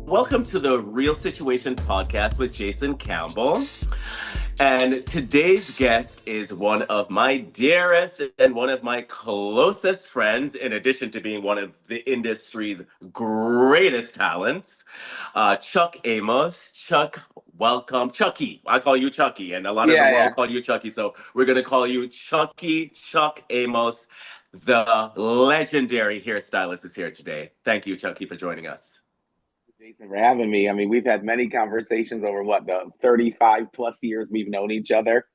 welcome to the Real Situation podcast with Jason Campbell. And today's guest is one of my dearest and one of my closest friends, in addition to being one of the industry's greatest talents, Chuck Amos. Chuck, welcome. Chucky. I call you Chucky, and a lot of the Yeah, world yeah. call you Chucky. So we're going to call you Chucky. Chuck Amos, the legendary hairstylist, is here today. Thank you, Chucky, for joining us. Jason, for having me. I mean, we've had many conversations over the 35 plus years we've known each other.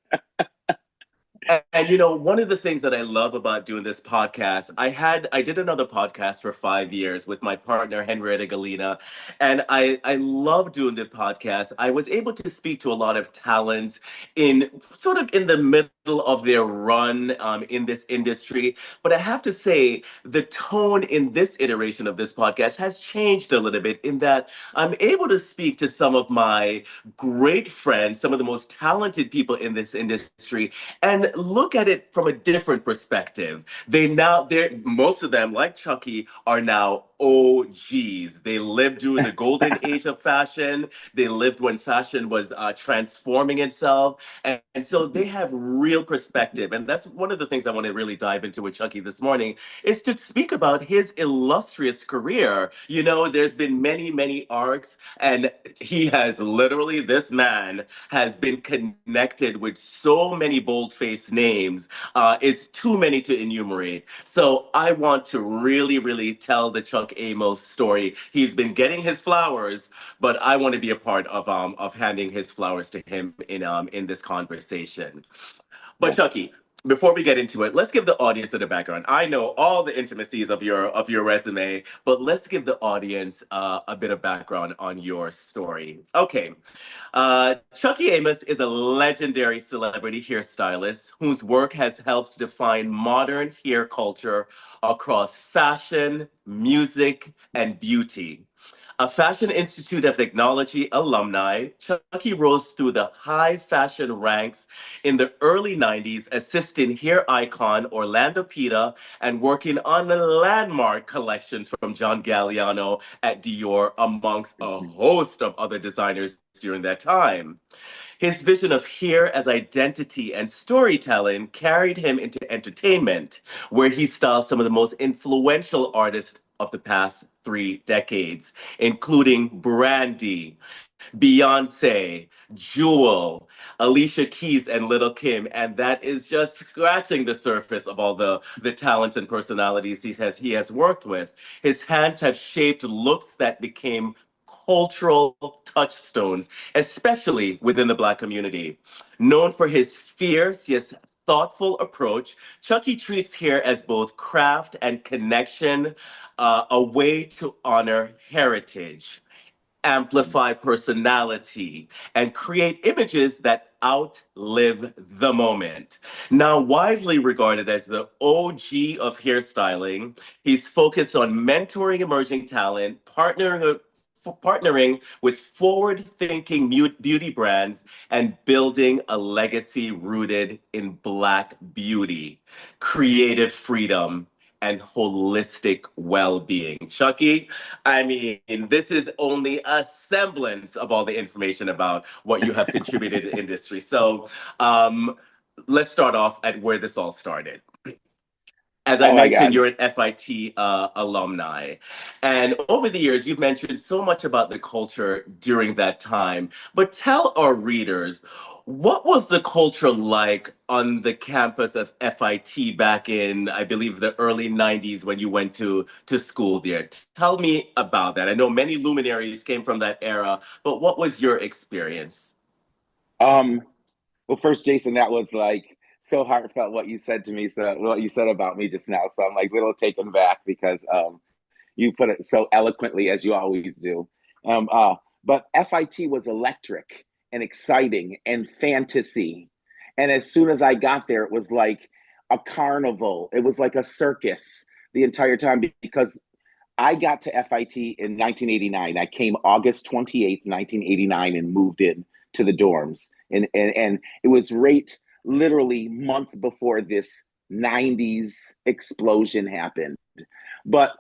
And one of the things that I love about doing this podcast, I did another podcast for 5 years with my partner Henrietta Galina, and I love doing the podcast. I was able to speak to a lot of talents in sort of in the middle of their run in this industry. But I have to say, the tone in this iteration of this podcast has changed a little bit in that I'm able to speak to some of my great friends, some of the most talented people in this industry, and look at it from a different perspective. They're most of them, like Chucky, are now OGs. They lived during the golden age of fashion. They lived when fashion was transforming itself. And so they have real perspective. And that's one of the things I want to really dive into with Chucky this morning is to speak about his illustrious career. There's been many, many arcs, and he has literally, this man has been connected with so many bold-faced names. It's too many to enumerate. So I want to really, really tell the Chuck Amos story. He's been getting his flowers, but I want to be a part of handing his flowers to him in this conversation. But Well, Chucky, before we get into it, let's give the audience a background. I know all the intimacies of your resume, but let's give the audience a bit of background on your story. Okay, Chucky Amos is a legendary celebrity hairstylist whose work has helped define modern hair culture across fashion, music, and beauty. A Fashion Institute of Technology alumni, Chucky rose through the high fashion ranks in the early 90s, assisting hair icon Orlando Pita and working on the landmark collections from John Galliano at Dior, amongst a host of other designers during that time. His vision of hair as identity and storytelling carried him into entertainment, where he styled some of the most influential artists of the past 3 decades, including Brandy, Beyonce, Jewel, Alicia Keys, and Little Kim. And that is just scratching the surface of all the talents and personalities he has worked with. His hands have shaped looks that became cultural touchstones, especially within the Black community. Known for his fierce, yes, thoughtful approach, Chucky treats hair as both craft and connection, a way to honor heritage, amplify personality, and create images that outlive the moment. Now, widely regarded as the OG of hairstyling, he's focused on mentoring emerging talent, partnering with forward-thinking beauty brands, and building a legacy rooted in Black beauty, creative freedom, and holistic well-being. Chucky, I mean, this is only a semblance of all the information about what you have contributed to the industry. So um, let's start off at where this all started. As I oh my mentioned, God. you're an FIT alumni. And over the years, you've mentioned so much about the culture during that time. But tell our readers, what was the culture like on the campus of FIT back in, I believe, the early 90s when you went to school there? Tell me about that. I know many luminaries came from that era, but what was your experience? Um, well, first, Jason, that was like so heartfelt what you said to me, so what you said about me just now. So I'm like a little taken back because you put it so eloquently as you always do. Um, uh, but FIT was electric and exciting and fantasy. And as soon as I got there, it was like a carnival. It was like a circus the entire time because I got to FIT in 1989. I came August 28th, 1989, and moved in to the dorms. And it was right literally months before this 90s explosion happened. But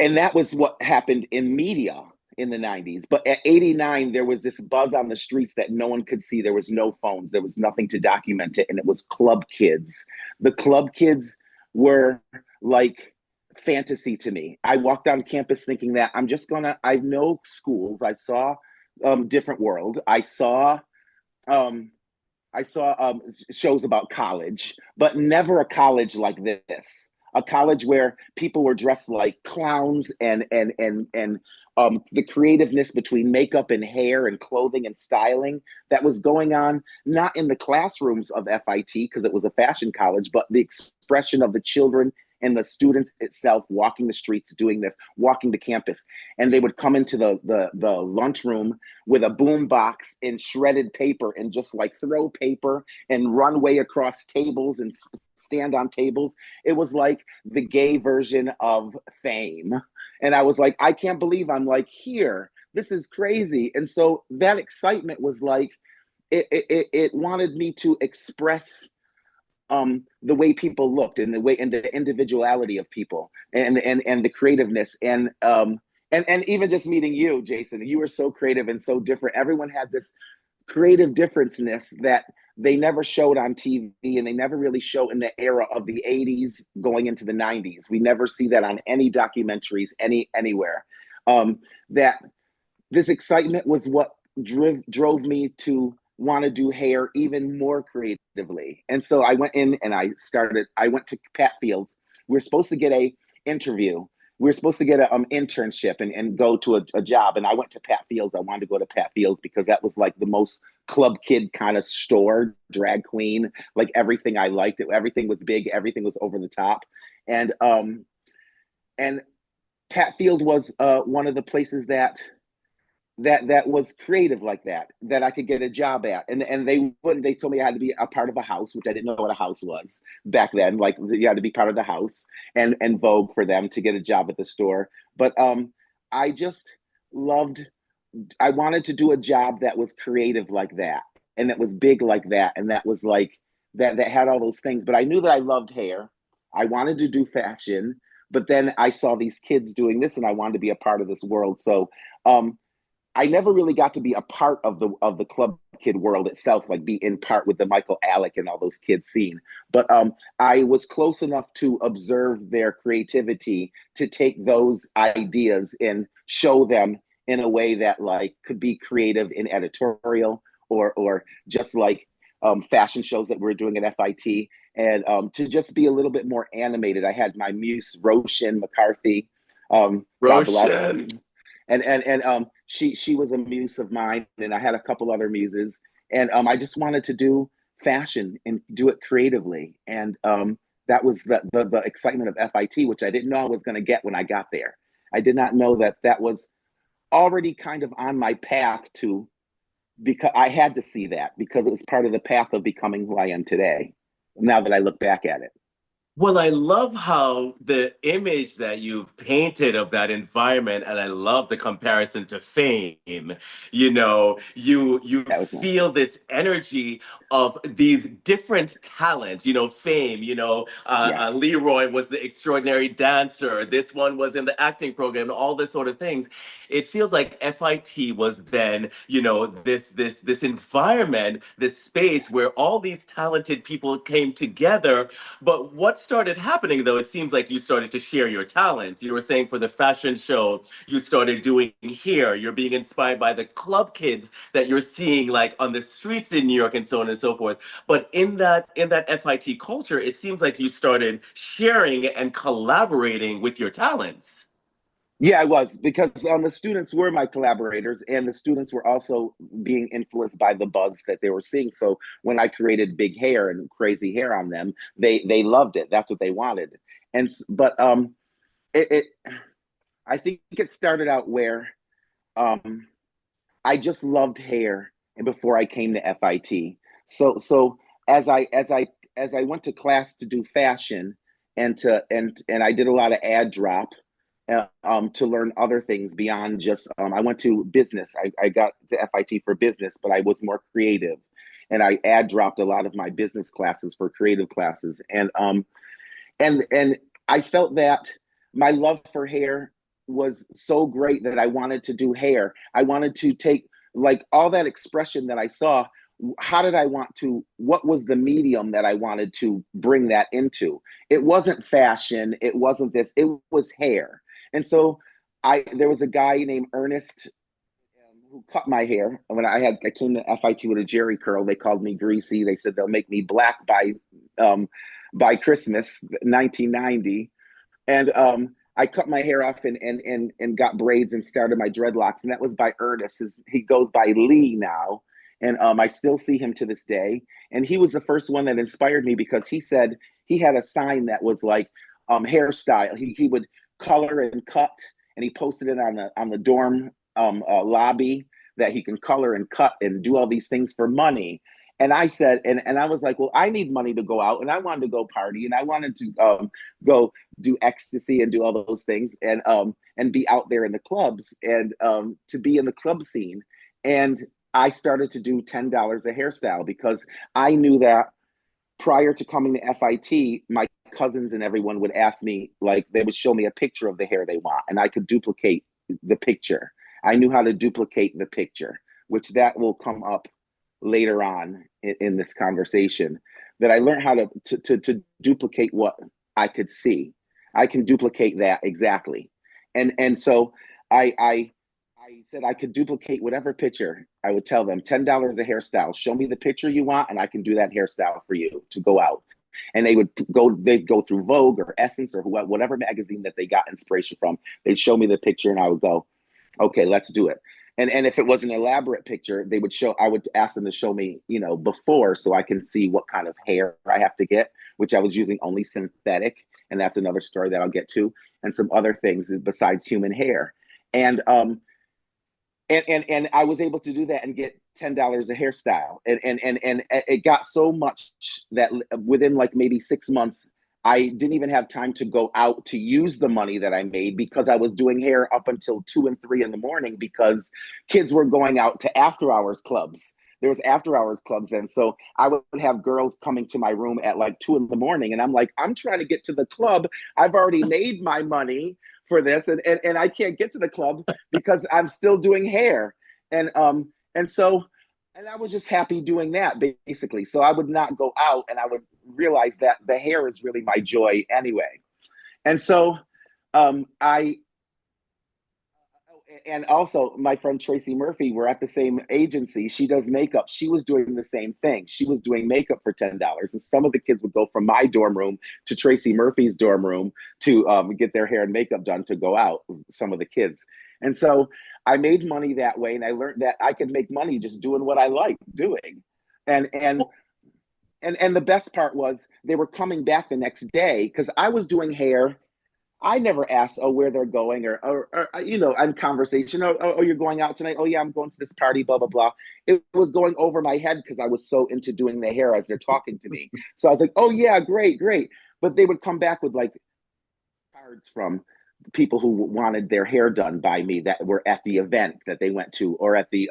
and that was what happened in media. in the 90s. But at 89, there was this buzz on the streets that no one could see. There was no phones, there was nothing to document it. And it was club kids. The club kids were like fantasy to me. I walked on campus thinking that I know schools. I saw different world. Um, I saw shows about college, but never a college like this. A college where people were dressed like clowns, and the creativeness between makeup and hair and clothing and styling that was going on, not in the classrooms of FIT because it was a fashion college, but the expression of the children and the students itself walking the streets, doing this, walking to campus. And they would come into the lunchroom with a boom box and shredded paper and just like throw paper and run way across tables and stand on tables. It was like the gay version of Fame. And I was like, I can't believe I'm like here. This is crazy. And so that excitement was like, it wanted me to express the way people looked and the way and the individuality of people and the creativeness and even just meeting you, Jason, you were so creative and so different. Everyone had this creative differenceness that they never showed on TV, and they never really show in the era of the 80s going into the 90s. We never see that on any documentaries anywhere. That this excitement was what drove me to want to do hair even more creatively. And so I went in and I went to Pat Fields. We were supposed to get a interview. We were supposed to get an internship and go to a job. And I went to Pat Fields. I wanted to go to Pat Fields because that was like the most club kid kind of store, drag queen, like everything I liked. Everything was big. Everything was over the top. And Pat Field was one of the places that was creative like that I could get a job at. And they told me I had to be a part of a house, which I didn't know what a house was back then. Like you had to be part of the house and Vogue for them to get a job at the store. But I just loved, I wanted to do a job that was creative like that and that was big like that. And that was like that had all those things. But I knew that I loved hair. I wanted to do fashion, but then I saw these kids doing this and I wanted to be a part of this world. So I never really got to be a part of the club kid world itself, like be in part with the Michael Alec and all those kids scene. But I was close enough to observe their creativity to take those ideas and show them in a way that like could be creative in editorial or just like fashion shows that we're doing at FIT, and to just be a little bit more animated. I had my muse Roshan McCarthy, God bless, Roshan. and she was a muse of mine, and I had a couple other muses, and I just wanted to do fashion and do it creatively, and that was the excitement of FIT, which I didn't know I was going to get when I got there. I did not know that was already kind of on my path to, because I had to see that because it was part of the path of becoming who I am today. Now that I look back at it. Well, I love how the image that you've painted of that environment, and I love the comparison to Fame. You That was nice. feel this energy of these different talents. Fame. Yes. Leroy was the extraordinary dancer. This one was in the acting program. All this sort of things. It feels like FIT was then, this environment, this space where all these talented people came together. But what started happening, though, it seems like you started to share your talents. You were saying for the fashion show, you started doing hair. You're being inspired by the club kids that you're seeing like on the streets in New York and so on and so forth. But in that FIT culture, it seems like you started sharing and collaborating with your talents. Yeah, I was, because the students were my collaborators, and the students were also being influenced by the buzz that they were seeing. So when I created big hair and crazy hair on them, they loved it. That's what they wanted. But it I think it started out where um I just loved hair, and before I came to FIT. So as I went to class to do fashion and I did a lot of ad drop to learn other things beyond just I went to business. I got to FIT for business, but I was more creative, and I ad dropped a lot of my business classes for creative classes, and I felt that my love for hair was so great that I wanted to do hair. I wanted to take like all that expression that I saw. How did I want to, what was the medium that I wanted to bring that into? It wasn't fashion, it wasn't this, it was hair. And so there was a guy named Ernest who cut my hair. When I came to FIT with a Jerry curl, they called me greasy. They said they'll make me black um, by Christmas 1990. And I cut my hair off and got braids and started my dreadlocks. And that was by Ernest. He goes by Lee now. And I still see him to this day. And he was the first one that inspired me because he said he had a sign that was like hairstyle. He would color and cut, and he posted it on the dorm lobby that he can color and cut and do all these things for money. And I said, and I was like, well, I need money to go out, and I wanted to go party, and I wanted to go do ecstasy and do all those things, and be out there in the clubs, and to be in the club scene. And I started to do $10 a hairstyle because I knew that prior to coming to FIT, my cousins and everyone would ask me, like, they would show me a picture of the hair they want, and I could duplicate the picture. I knew how to duplicate the picture, which that will come up later on in this conversation. That I learned how to duplicate what I could see. I can duplicate that exactly, and so I said I could duplicate whatever picture. I would tell them $10 a hairstyle. Show me the picture you want, and I can do that hairstyle for you to go out. And they'd go through Vogue or Essence or whatever magazine that they got inspiration from. They'd show me the picture, and I would go, okay, let's do it. And if it was an elaborate picture, I would ask them to show me, before, so I can see what kind of hair I have to get, which I was using only synthetic. And that's another story that I'll get to, and some other things besides human hair. And and I was able to do that and get $10 a hairstyle. And it got so much that within like maybe 6 months, I didn't even have time to go out to use the money that I made because I was doing hair up until 2 and 3 in the morning because kids were going out to after hours clubs. There was after hours clubs then. So I would have girls coming to my room at like 2 in the morning. And I'm like, I'm trying to get to the club. I've already made my money for this. And I can't get to the club because I'm still doing hair. And so and I was just happy doing that basically. So I would not go out, and I would realize that the hair is really my joy anyway. And so I and also my friend Tracy Murphy, we're at the same agency. She does makeup. She was doing the same thing. She was doing makeup for $10. And some of the kids would go from my dorm room to Tracy Murphy's dorm room to get their hair and makeup done to go out, some of the kids. And so I made money that way, and I learned that I could make money just doing what I like doing. And and and the best part was they were coming back the next day because I was doing hair. I never asked, oh, where they're going, or in conversation, oh, you're going out tonight. Oh, yeah, I'm going to this party, blah, blah, blah. It was going over my head because I was so into doing the hair as they're talking to me. So I was like, oh, yeah, great, great. But they would come back with like cards from people who wanted their hair done by me that were at the event that they went to, or at the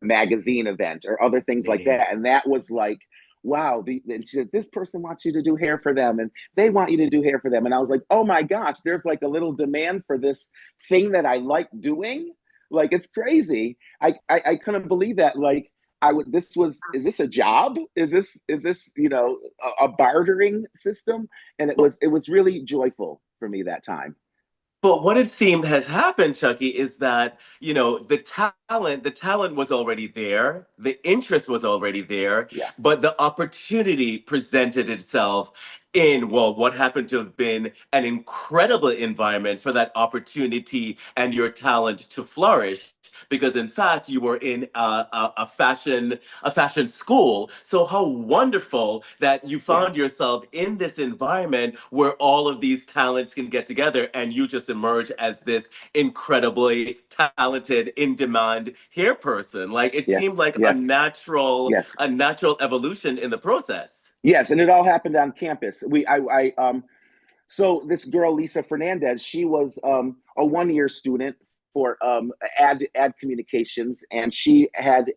magazine event, or other things like that. And that was like, wow. And she said, this person wants you to do hair for them, and they want you to do hair for them. And I was like, oh my gosh, there's like a little demand for this thing that I like doing. Like, it's crazy. I couldn't believe that. Like, is this a job? Is this a bartering system? And it was really joyful for me that time. But what it seemed has happened, Chucky, is that, the talent was already there, the interest was already there, Yes. but the opportunity presented itself in, well, what happened to have been an incredible environment for that opportunity and your talent to flourish. Because in fact, you were in a fashion school. So how wonderful that you Yeah. found yourself in this environment where all of these talents can get together and you just emerge as this incredibly talented, in-demand hair person. Like it Yes. seemed like a Yes. natural, Yes. a natural evolution in the process. Yes. And it all happened on campus. So this girl, Lisa Fernandez, she was a 1 year student for ad communications, and she had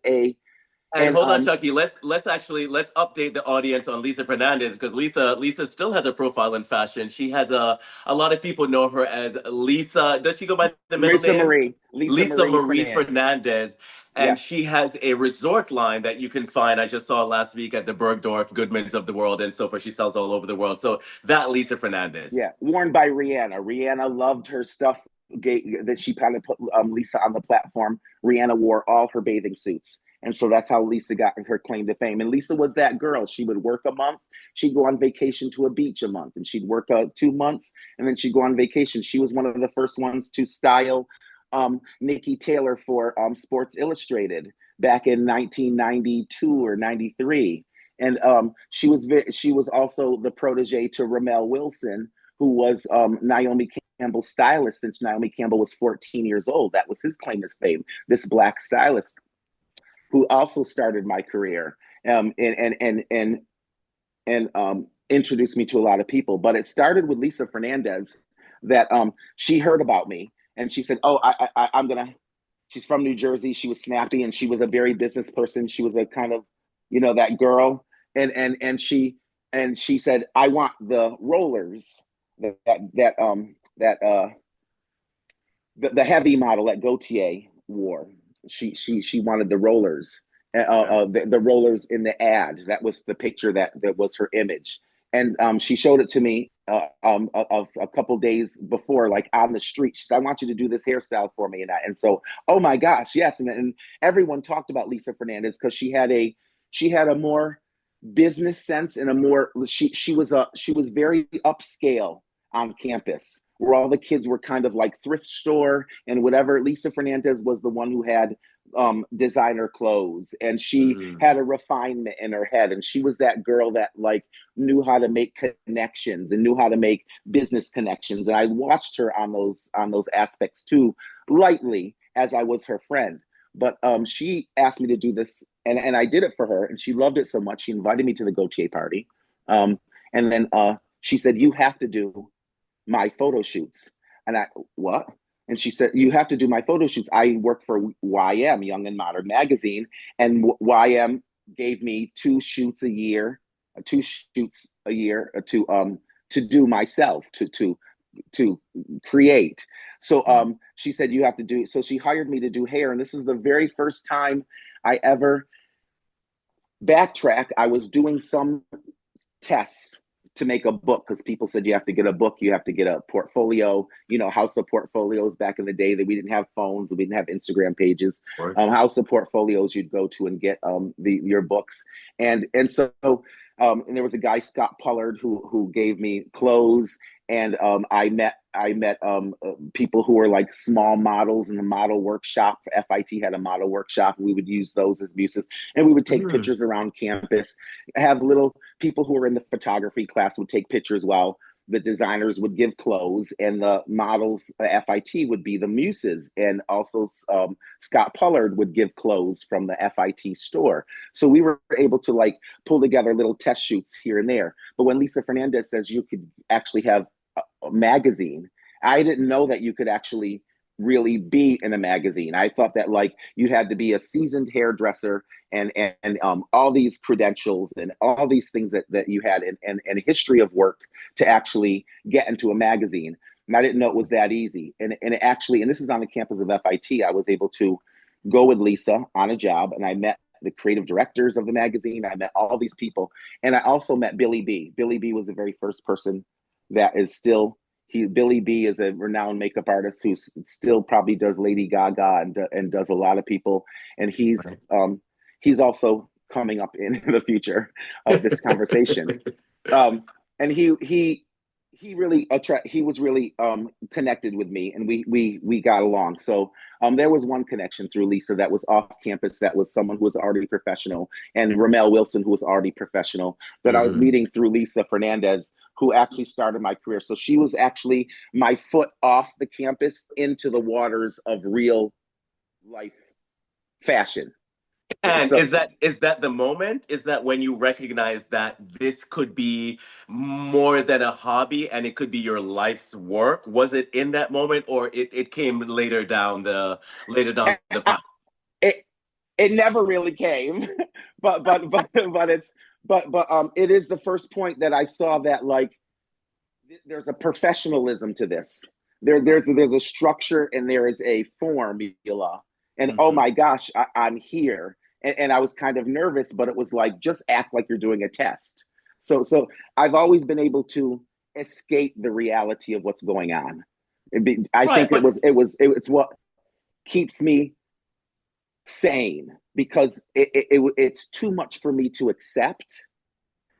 And And hold on, Chucky. Let's update the audience on Lisa Fernandez because Lisa still has a profile in fashion. She has a lot of people know her as Lisa. Does she go by the middle name? Lisa Lisa Marie Marie Fernandez. Fernandez. And Yes, she has a resort line that you can find. I just saw last week at the Bergdorf Goodmans of the world and so forth. She sells all over the world. So that Lisa Fernandez. yeah, worn by Rihanna. Rihanna loved her stuff that she kind of put Lisa on the platform. Rihanna wore all her bathing suits. And so that's how Lisa got her claim to fame. And Lisa was that girl. She would work a month, she'd go on vacation to a beach a month, and she'd work 2 months, and then she'd go on vacation. She was one of the first ones to style Nikki Taylor for Sports Illustrated back in 1992 or 93. And she was also the protege to Ramel Wilson, who was Naomi Campbell's stylist since Naomi Campbell was 14 years old. That was his claim to fame. This black stylist who also started my career and introduced me to a lot of people. But it started with Lisa Fernandez that she heard about me and she said, "Oh, I'm gonna." She's from New Jersey. She was snappy and she was a very business person. She was a kind of, that girl. And she said, "I want the rollers that that that the heavy model that Gautier wore. She wanted the rollers, Yeah. the rollers in the ad. That was the picture that was her image, and she showed it to me a couple days before, like on the street. She said, "I want you to do this hairstyle for me," and so, oh my gosh, yes, and everyone talked about Lisa Fernandez because she had a more business sense and a more she was very upscale on campus where all the kids were kind of like thrift store and whatever. Lisa Fernandez was the one who had designer clothes, and she Mm. had a refinement in her head, and she was that girl that like knew how to make connections and knew how to make business connections. And I watched her on those aspects too, lightly, as I was her friend. But she asked me to do this, and I did it for her, and she loved it so much. She invited me to the Gautier party, and then she said, "You have to do my photo shoots." And I, what? And she said, "You have to do my photo shoots. I work for YM, Young and Modern Magazine, and YM gave me two shoots a year to do myself, to create." So Mm. she said, "You have to do." So she hired me to do hair, and this is the very first time I ever backtrack. I was doing some tests to make a book because people said you have to get a book, you have to get a portfolio, House of Portfolios back in the day that we didn't have phones, we didn't have Instagram pages. Of course. House of Portfolios you'd go to and get your books, and so and there was a guy, Scott Pullard, who gave me clothes, and I met people who were like small models in the model workshop. FIT had a model workshop. We would use those as muses, and we would take Mm. pictures around campus. Have little people who were in the photography class would take pictures while the designers would give clothes, and the models, FIT, would be the muses, and also Scott Pullard would give clothes from the FIT store. So we were able to like pull together little test shoots here and there. But when Lisa Fernandez says you could actually have a magazine, I didn't know that you could actually really be in a magazine. I thought that like you had to be a seasoned hairdresser and all these credentials and all these things that you had and a history of work to actually get into a magazine. And I didn't know it was that easy. And it actually, and this is on the campus of FIT, I was able to go with Lisa on a job, and I met the creative directors of the magazine. I met all these people. And I also met Billy B. Billy B was the very first person that is still Billy B is a renowned makeup artist who still probably does Lady Gaga and does a lot of people. And Right. he's also coming up in the future of this conversation. Um, and he was really connected with me, and we got along. So there was one connection through Lisa that was off campus, that was someone who was already professional, and Ramel Wilson, who was already professional, that I was Mhm. meeting through Lisa Fernandez, who actually started my career. So she was actually my foot off the campus into the waters of real life fashion. And So is that the moment? Is that when you recognize that this could be more than a hobby and it could be your life's work? Was it in that moment or it came later down the path? it, it never really came, but it is the first point that I saw that like there's a professionalism to this. Right. There's a structure and there is a formula. And oh Hmm. my gosh, I'm here. And I was kind of nervous, but it was like just act like you're doing a test. So I've always been able to escape the reality of what's going on. I Right, think but it's what keeps me sane because it's too much for me to accept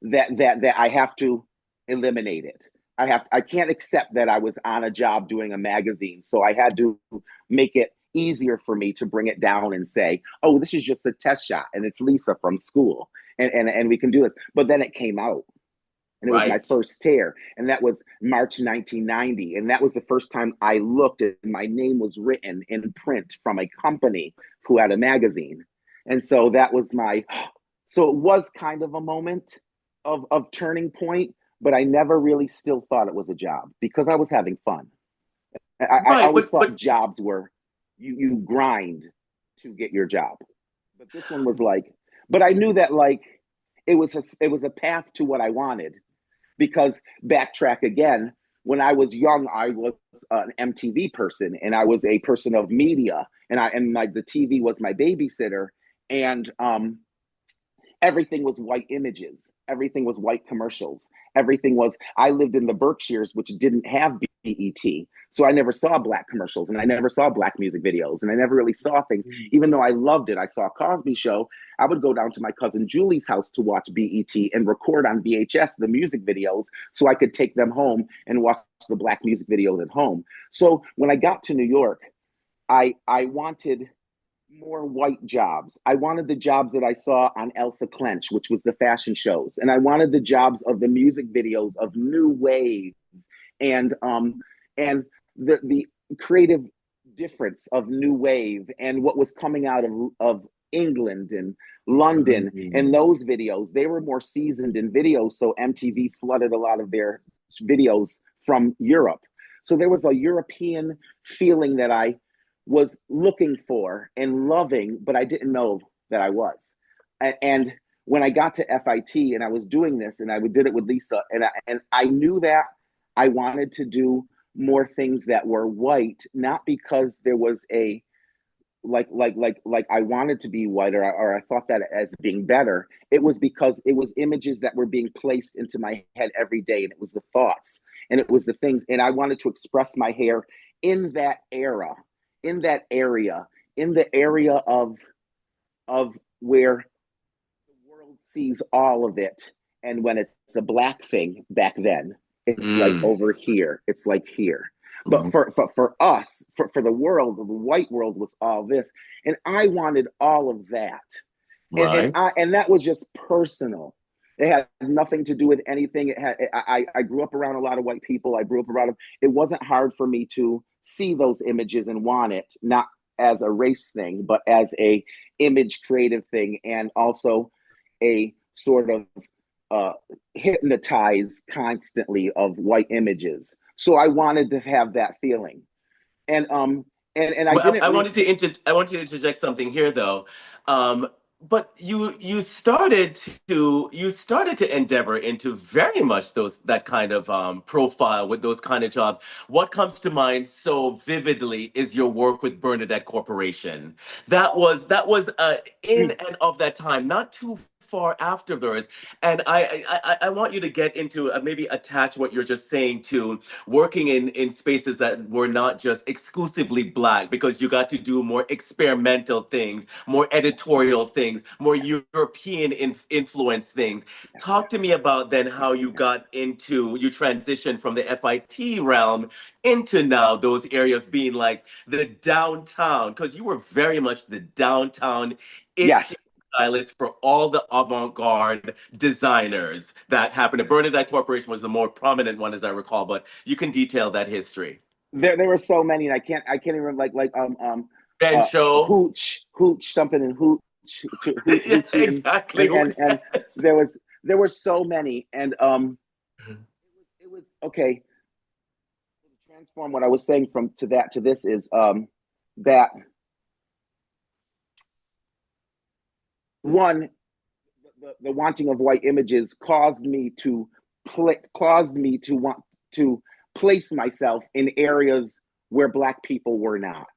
that I have to eliminate it. I can't accept that I was on a job doing a magazine, so I had to make it easier for me to bring it down and say, "Oh, this is just a test shot, and it's Lisa from school, and we can do this." But then it came out, and it was my right. first tear, and that was March 1990, and that was the first time I looked and my name was written in print from a company who had a magazine, and so that was my. So it was kind of a moment of turning point, but I never really still thought it was a job because I was having fun. I Right, always thought but jobs were you grind to get your job, but this one was like, but I knew that like it was a path to what I wanted because backtrack again. When I was young, I was an MTV person, and I was a person of media, and my the TV was my babysitter, and everything was white images, everything was white commercials, everything was. I lived in the Berkshires, which didn't have BET, so I never saw black commercials, and I never saw black music videos, and I never really saw things. Even though I loved it, I saw Cosby Show. I would go down to my cousin Julie's house to watch BET and record on VHS the music videos so I could take them home and watch the black music videos at home. So when I got to New York, I wanted more white jobs. I wanted the jobs that I saw on Elsa Clench, which was the fashion shows, and I wanted the jobs of the music videos of New Wave and the creative difference of New Wave and what was coming out of England and London. And mm, those videos, they were more seasoned in videos, so MTV flooded a lot of their videos from Europe. So there was a European feeling that I was looking for and loving, but I didn't know that I was. And when I got to FIT and I was doing this and I did it with Lisa, and I knew that I wanted to do more things that were white, not because there was a like I wanted to be white or I thought that as being better. It was because it was images that were being placed into my head every day, and it was the thoughts and it was the things, and I wanted to express my hair in that era, in that area, in the area of where the world sees all of it. And when it's a black thing back then, it's like mm, over here, it's like here. But mm, for us, for the world, the white world was all this. And I wanted all of that. right. And that was just personal. It had nothing to do with anything. I grew up around a lot of white people. I grew up around them. It wasn't hard for me to see those images and want it, not as a race thing, but as a image creative thing, and also a sort of uh, hypnotized constantly of white images. So I wanted to have that feeling, and I Well, didn't really. I want you to interject something here, though. But you started to endeavor into very much those that kind of profile with those kind of jobs. What comes to mind so vividly is your work with Bernadette Corporation. That was in and of that time, not too far afterwards. And I want you to get into maybe attach what you're just saying to working in spaces that were not just exclusively black, because you got to do more experimental things, more editorial things, more European influence things. Talk to me about then how you transitioned from the FIT realm into now those areas being like the downtown, because you were very much the downtown it Yes, stylist for all the avant-garde designers that happened. Bernadette Corporation was the more prominent one, as I recall, but you can detail that history. there were so many, and I can't even remember Ben Show. hooch something and Yeah, hoochie exactly. and Yes. there were so many, and it was okay. Transform what I was saying from to that to this is that one, the wanting of white images caused me to want to place myself in areas where black people were not,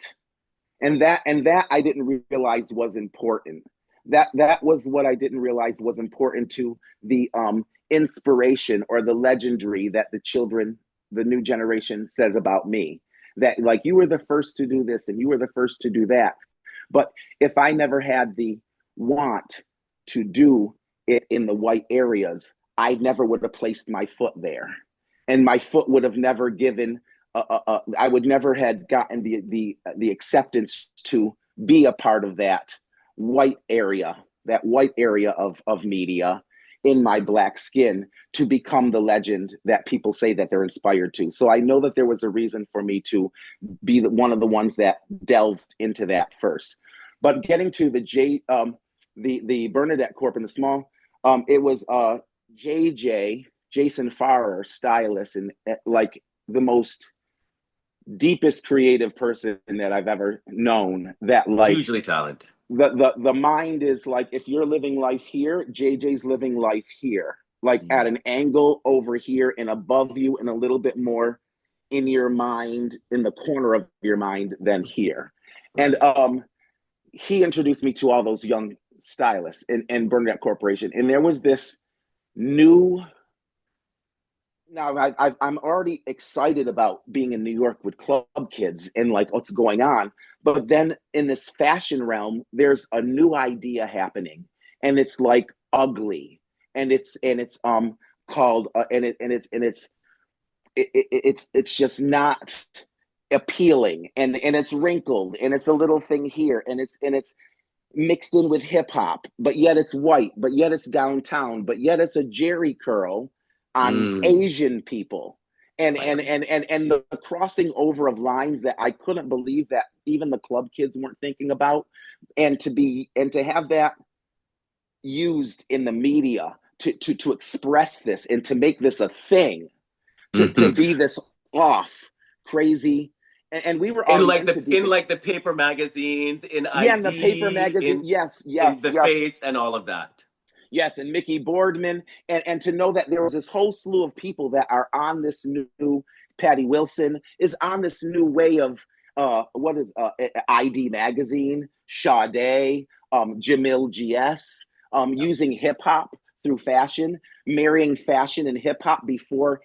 and that I didn't realize was important. That was what I didn't realize was important to the inspiration or the legendary that the new generation says about me. That like you were the first to do this and you were the first to do that. But if I never had the want to do it in the white areas, I never would have placed my foot there, and my foot would have never given. I would never had gotten the acceptance to be a part of white area, that white area of media in my black skin to become the legend that people say that they're inspired to. So I know that there was a reason for me to be one of the ones that delved into that first. But getting to the Bernadette Corp in the small, it was JJ Jason Farrer, stylist, and like the most deepest creative person that I've ever known. That like Hugely talented. the mind is like if you're living life here, JJ's living life here, like at an angle over here and above you, and a little bit more in your mind, in the corner of your mind than here. And Right. he introduced me to all those young stylists in Bernadette Corporation, and there was this new. Now I'm already excited about being in New York with club kids and like what's going on. But then in this fashion realm, there's a new idea happening, and it's like ugly, and it's called it's just not appealing, and it's wrinkled, and it's a little thing here, and it's mixed in with hip hop, but yet it's white, but yet it's downtown, but yet it's a Jerry curl on Mm. Asian people. And the crossing over of lines that I couldn't believe that even the club kids weren't thinking about, and to have that used in the media to express this and to make this a thing, to Mhm. be this off crazy, and we were already into In deep. like the paper magazines, in Yeah, in the paper ID, magazine. Yes, in yes, the yes. face, and all of that. Yes, and Mickey Boardman, and to know that there was this whole slew of people that are on this new. Patty Wilson is on this new way of what is ID magazine, Sade, Jamil GS, using hip hop through fashion, marrying fashion and hip hop before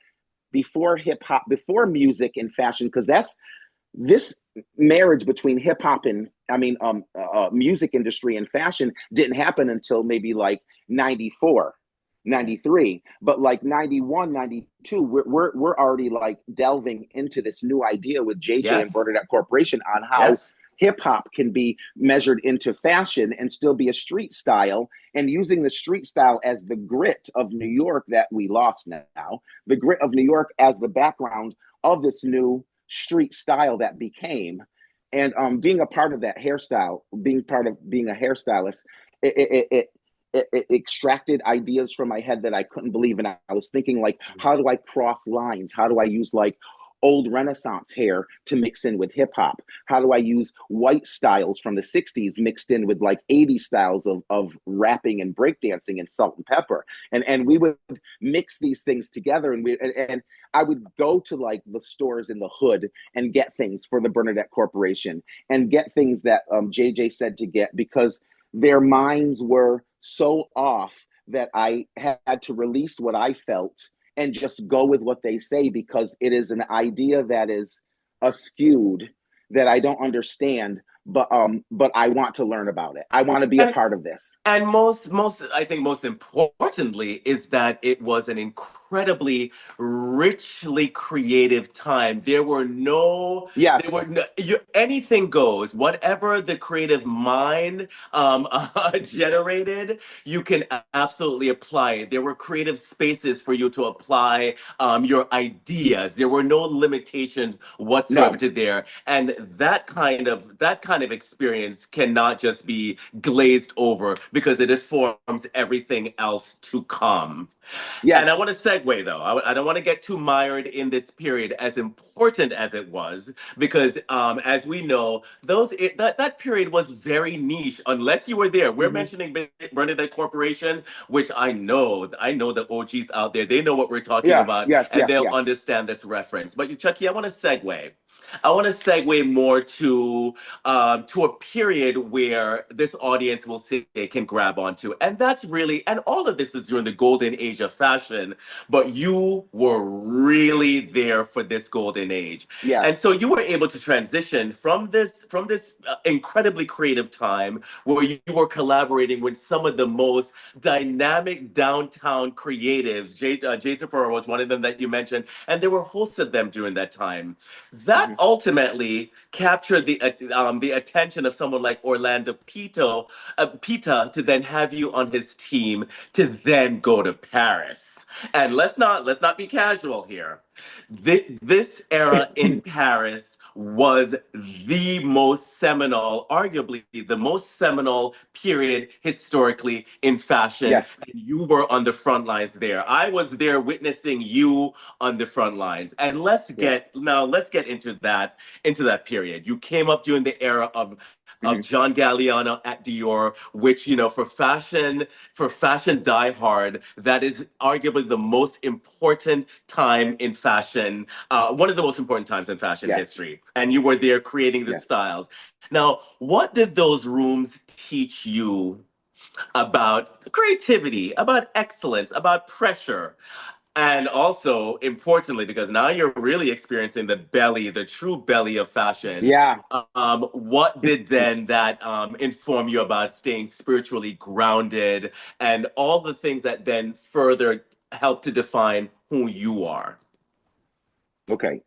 hip hop, before music and fashion, because that's this marriage between hip hop and music industry and fashion didn't happen until maybe like 94, Right. 93. But like 91, 92, we're already like delving into this new idea with JJ and Yes. Bernadette Corporation on how Yes. hip hop can be measured into fashion and still be a street style, and using the street style as the grit of New York that we lost now, the grit of New York as the background of this new street style that became. And being a part of that hairstyle, being part of being a hairstylist, it, it, it, it extracted ideas from my head that I couldn't believe. And I was thinking, like, how do I cross lines? How do I use like old Renaissance hair to mix in with hip hop? How do I use white styles from the 60s mixed in with like 80s styles of rapping and breakdancing and salt and pepper? And we would mix these things together, and I would go to like the stores in the hood and get things for the Bernadette Corporation and get things that JJ said to get, because their minds were so off that I had to release what I felt and just go with what they say, because it is an idea that is askewed, that I don't understand, but I want to learn about it. I want to be a And part of this. And I think most importantly is that it was an incredibly richly creative time. There Yes. were no, anything goes. Whatever the creative mind generated, you can absolutely apply it. There were creative spaces for you to apply your ideas. There were no limitations whatsoever No. to there, and that kind of experience cannot just be glazed over because it informs everything else to come. And I Yes. want to segue though. I don't want to get too mired in this period, as important as it was, because as we know, that period was very niche. Unless you were there, we're Hmm. mentioning Bernadette Corporation, which I know the OGs out there. They know what we're talking Yeah. about, Yes. and Yes. they'll Yes. understand this reference. But Chucky, I want to segue. I want to segue more to a period where this audience will say they can grab onto. And that's really, and all of this is during the golden age of fashion, but you were really there for this golden age. And Yes. so you were able to transition from this incredibly creative time where you were collaborating with some of the most dynamic downtown creatives. Jason Furrow was one of them that you mentioned, and there were hosts of them during that time. That Hmm. ultimately captured the attention of someone like Orlando Pita to then have you on his team to then go to Paris. And let's not be casual here. This era in Paris was the most seminal, arguably the most seminal period historically in fashion. Yes. And you were on the front lines there. I was there witnessing you on the front lines. And Yeah. let's get into that period. You came up during the era of Hmm. John Galliano at Dior, which for fashion diehard, that is arguably the most important time in fashion, one of the most important times in fashion Yes. history. And you were there creating the Yes. styles. Now, what did those rooms teach you about creativity, about excellence, about pressure? And also, importantly, because now you're really experiencing the true belly of fashion, Yeah. what did then that inform you about staying spiritually grounded and all the things that then further help to define who you are? Okay.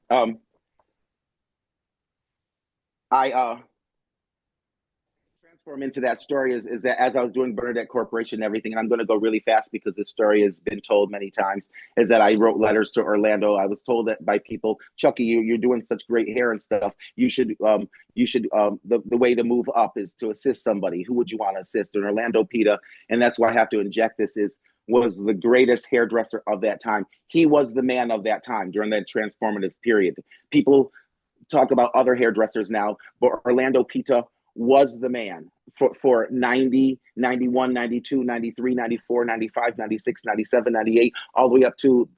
I transform into that story is that as I was doing Bernadette Corporation and everything, and I'm going to go really fast because this story has been told many times, is that I wrote letters to Orlando. I was told that by people, Chucky, you're doing such great hair and stuff. The way to move up is to assist somebody. Who would you want to assist? And Orlando Pita, and that's why I have to inject this, was the greatest hairdresser of that time. He was the man of that time during that transformative period. People talk about other hairdressers now, but Orlando Pita was the man for 90, 91, 92, 93, 94, 95, 96, 97, 98, all the way up to,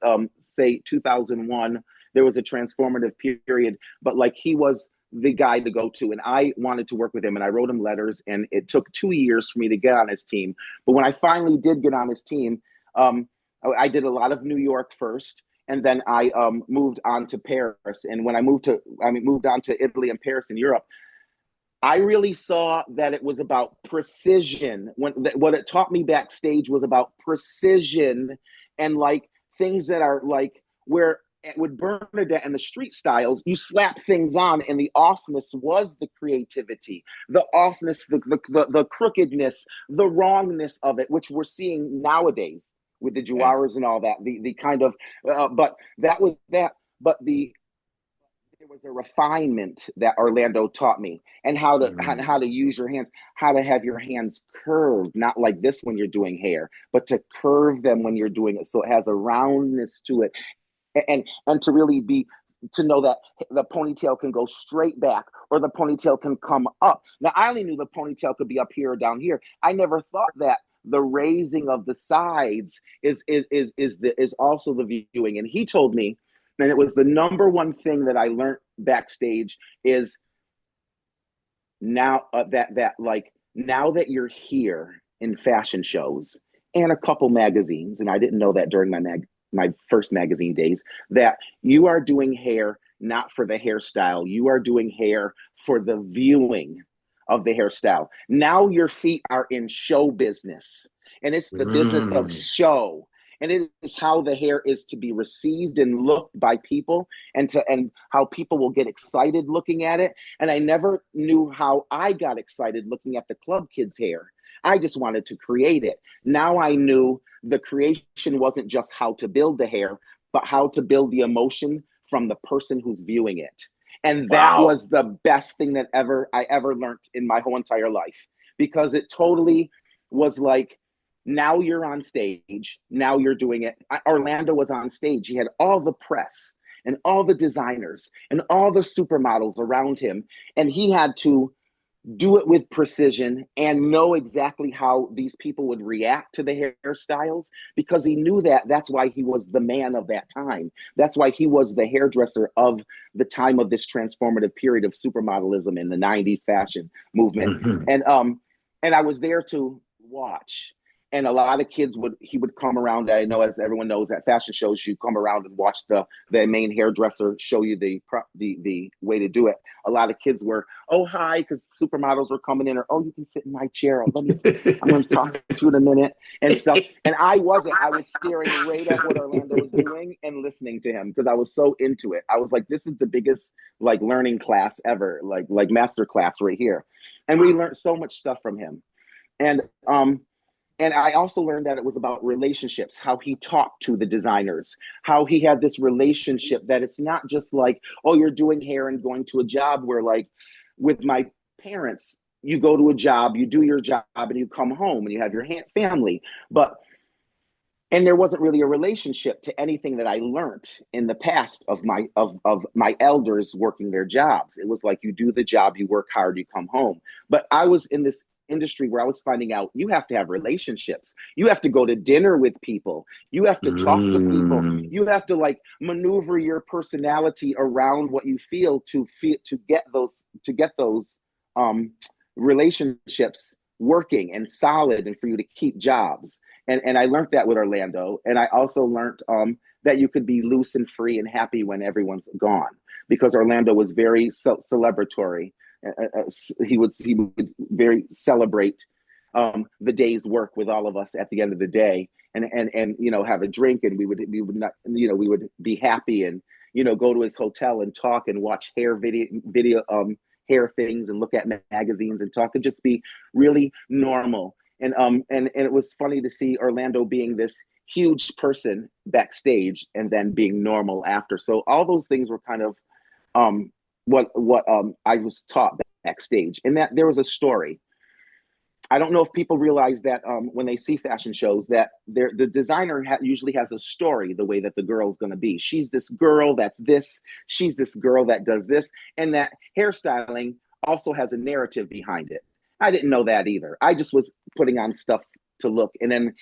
say, 2001. There was a transformative period, but like he was the guy to go to. And I wanted to work with him and I wrote him letters and it took 2 years for me to get on his team. But when I finally did get on his team, I did a lot of New York first and then I moved on to Paris. And when moved on to Italy and Paris in Europe, I really saw that it was about precision. What it taught me backstage was about precision and like things that are like where with Bernadette and the street styles, you slap things on, and the offness was the creativity, the offness, the crookedness, the wrongness of it, which we're seeing nowadays with the Right. Juarez and all that. The kind of, but that was that. But there was a refinement that Orlando taught me, and how to use your hands, how to have your hands curved, not like this when you're doing hair, but to curve them when you're doing it, so it has a roundness to it, and to really be to know that the ponytail can go straight back or the ponytail can come up. Now I only knew the ponytail could be up here or down here. I never thought that the raising of the sides is also the viewing. And he told me, and it was the number one thing that I learned backstage is now now that you're here in fashion shows and a couple magazines, and I didn't know that during my first magazine days, that you are doing hair not for the hairstyle, you are doing hair for the viewing of the hairstyle. Now your feet are in show business, and it's the business of Mm. show. And it is how the hair is to be received and looked by people, and how people will get excited looking at it. And I never knew how I got excited looking at the club kids' hair. I just wanted to create it. Now I knew the creation wasn't just how to build the hair, but how to build the emotion from the person who's viewing it. And that Wow. was the best thing that I ever learned in my whole entire life, because it totally was like Now you're on stage. Now you're doing it. Orlando was on stage. He had all the press and all the designers and all the supermodels around him. And he had to do it with precision and know exactly how these people would react to the hairstyles, because he knew that that's why he was the man of that time. That's why he was the hairdresser of the time of this transformative period of supermodelism in the 90s fashion movement. Mhm. And I was there to watch. And a lot of kids he would come around. I know, as everyone knows, at fashion shows, you come around and watch the main hairdresser show you the way to do it. A lot of kids were, oh, hi, because supermodels were coming in, or, oh, you can sit in my chair. I'm going to talk to you in a minute and stuff. And I wasn't. I was staring right at what Orlando was doing and listening to him because I was so into it. I was like, this is the biggest like learning class ever, like master class right here. And we learned so much stuff from him. And and I also learned that it was about relationships, how he talked to the designers, how he had this relationship that it's not just like, oh, you're doing hair and going to a job, where like with my parents, you go to a job, you do your job, and you come home and you have your family. And there wasn't really a relationship to anything that I learned in the past of my elders working their jobs. It was like, you do the job, you work hard, you come home. But I was in this industry where I was finding out you have to have relationships. You have to go to dinner with people. You have to talk to people. Mm. You have to like maneuver your personality around what you feel to get those relationships working and solid, and for you to keep jobs. And I learned that with Orlando. And I also learned that you could be loose and free and happy when everyone's gone, because Orlando was very celebratory. He would very celebrate the day's work with all of us at the end of the day, and have a drink, and we would not, we would be happy, and go to his hotel and talk and watch video hair things, and look at magazines and talk, and just be really normal. And it was funny to see Orlando being this huge person backstage and then being normal after. So all those things were kind of what I was taught backstage, and that there was a story. I don't know if people realize that when they see fashion shows, that the designer usually has a story, the way that the girl is going to be. She's this girl that's this. She's this girl that does this, and that hairstyling also has a narrative behind it. I didn't know that either. I just was putting on stuff to look, and then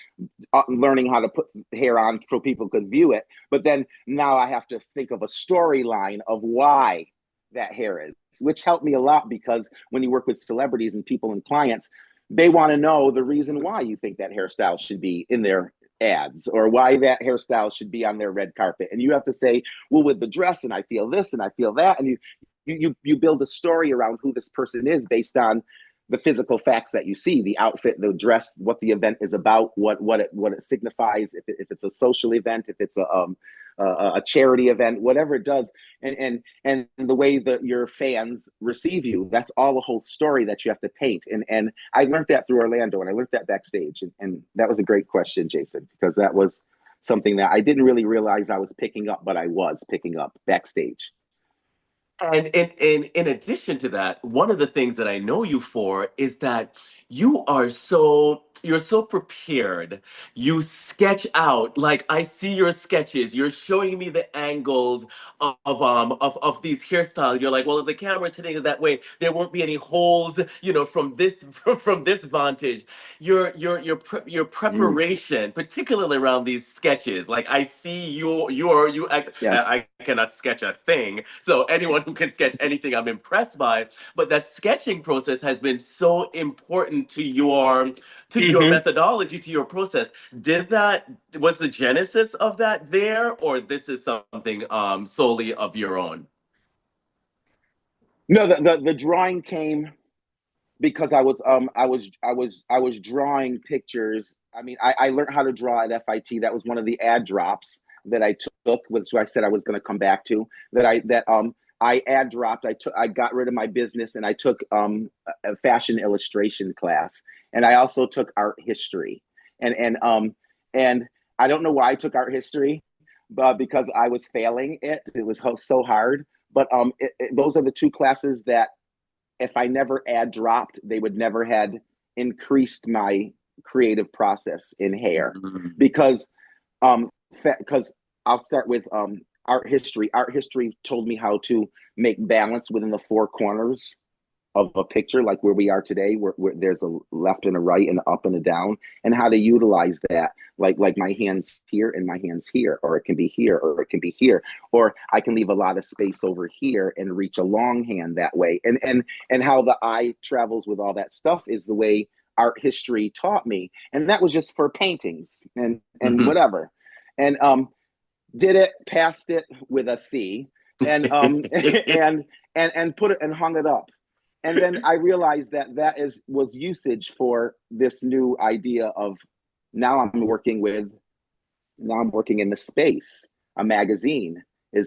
learning how to put hair on so people could view it. But then now I have to think of a storyline of why that hair is, which helped me a lot, because when you work with celebrities and people and clients, they want to know the reason why you think that hairstyle should be in their ads, or why that hairstyle should be on their red carpet. And you have to say, well, with the dress, and I feel this and I feel that. And you build a story around who this person is based on the physical facts that you see, the outfit, the dress, what the event is about, what it signifies, if it's a social event, if it's a charity event, whatever it does, and the way that your fans receive you. That's all a whole story that you have to paint. And I learned that through Orlando, and I learned that backstage. And that was a great question, Jason, because that was something that I didn't really realize I was picking up, but I was picking up backstage. And in addition to that, one of the things that I know you for is that you're so prepared. You sketch out, like I see your sketches. You're showing me the angles of these hairstyles. You're like, well, if the camera's hitting it that way, there won't be any holes, from this from this vantage. Your Mm, preparation, particularly around these sketches. Like I see you act. yes. I cannot sketch a thing. So anyone who can sketch anything, I'm impressed by. But that sketching process has been so important to your Mm-hmm. methodology, to your process. Did that was the genesis of that there, or this is something solely of your own? No, the drawing came because I was drawing pictures. I mean, I learned how to draw at FIT. That was one of the ad drops that I took, which I said I was going to come back to. I ad dropped. I got rid of my business, and I took a fashion illustration class, and I also took art history. And I don't know why I took art history, but because I was failing it. It was so hard. But those are the two classes that, if I never ad dropped, they would never had increased my creative process in hair Mm. because because I'll start with art history. Art history told me how to make balance within the four corners of a picture, like where we are today, where there's a left and a right and an up and a down, and how to utilize that, like my hands here and my hands here, or it can be here, or it can be here, or I can leave a lot of space over here and reach a long hand that way, and how the eye travels with all that stuff is the way art history taught me, and that was just for paintings and Mhm. whatever, and did it, passed it with a C, and and put it and hung it up. And then I realized that was usage for this new idea of now I'm working with now I'm working in the space. A magazine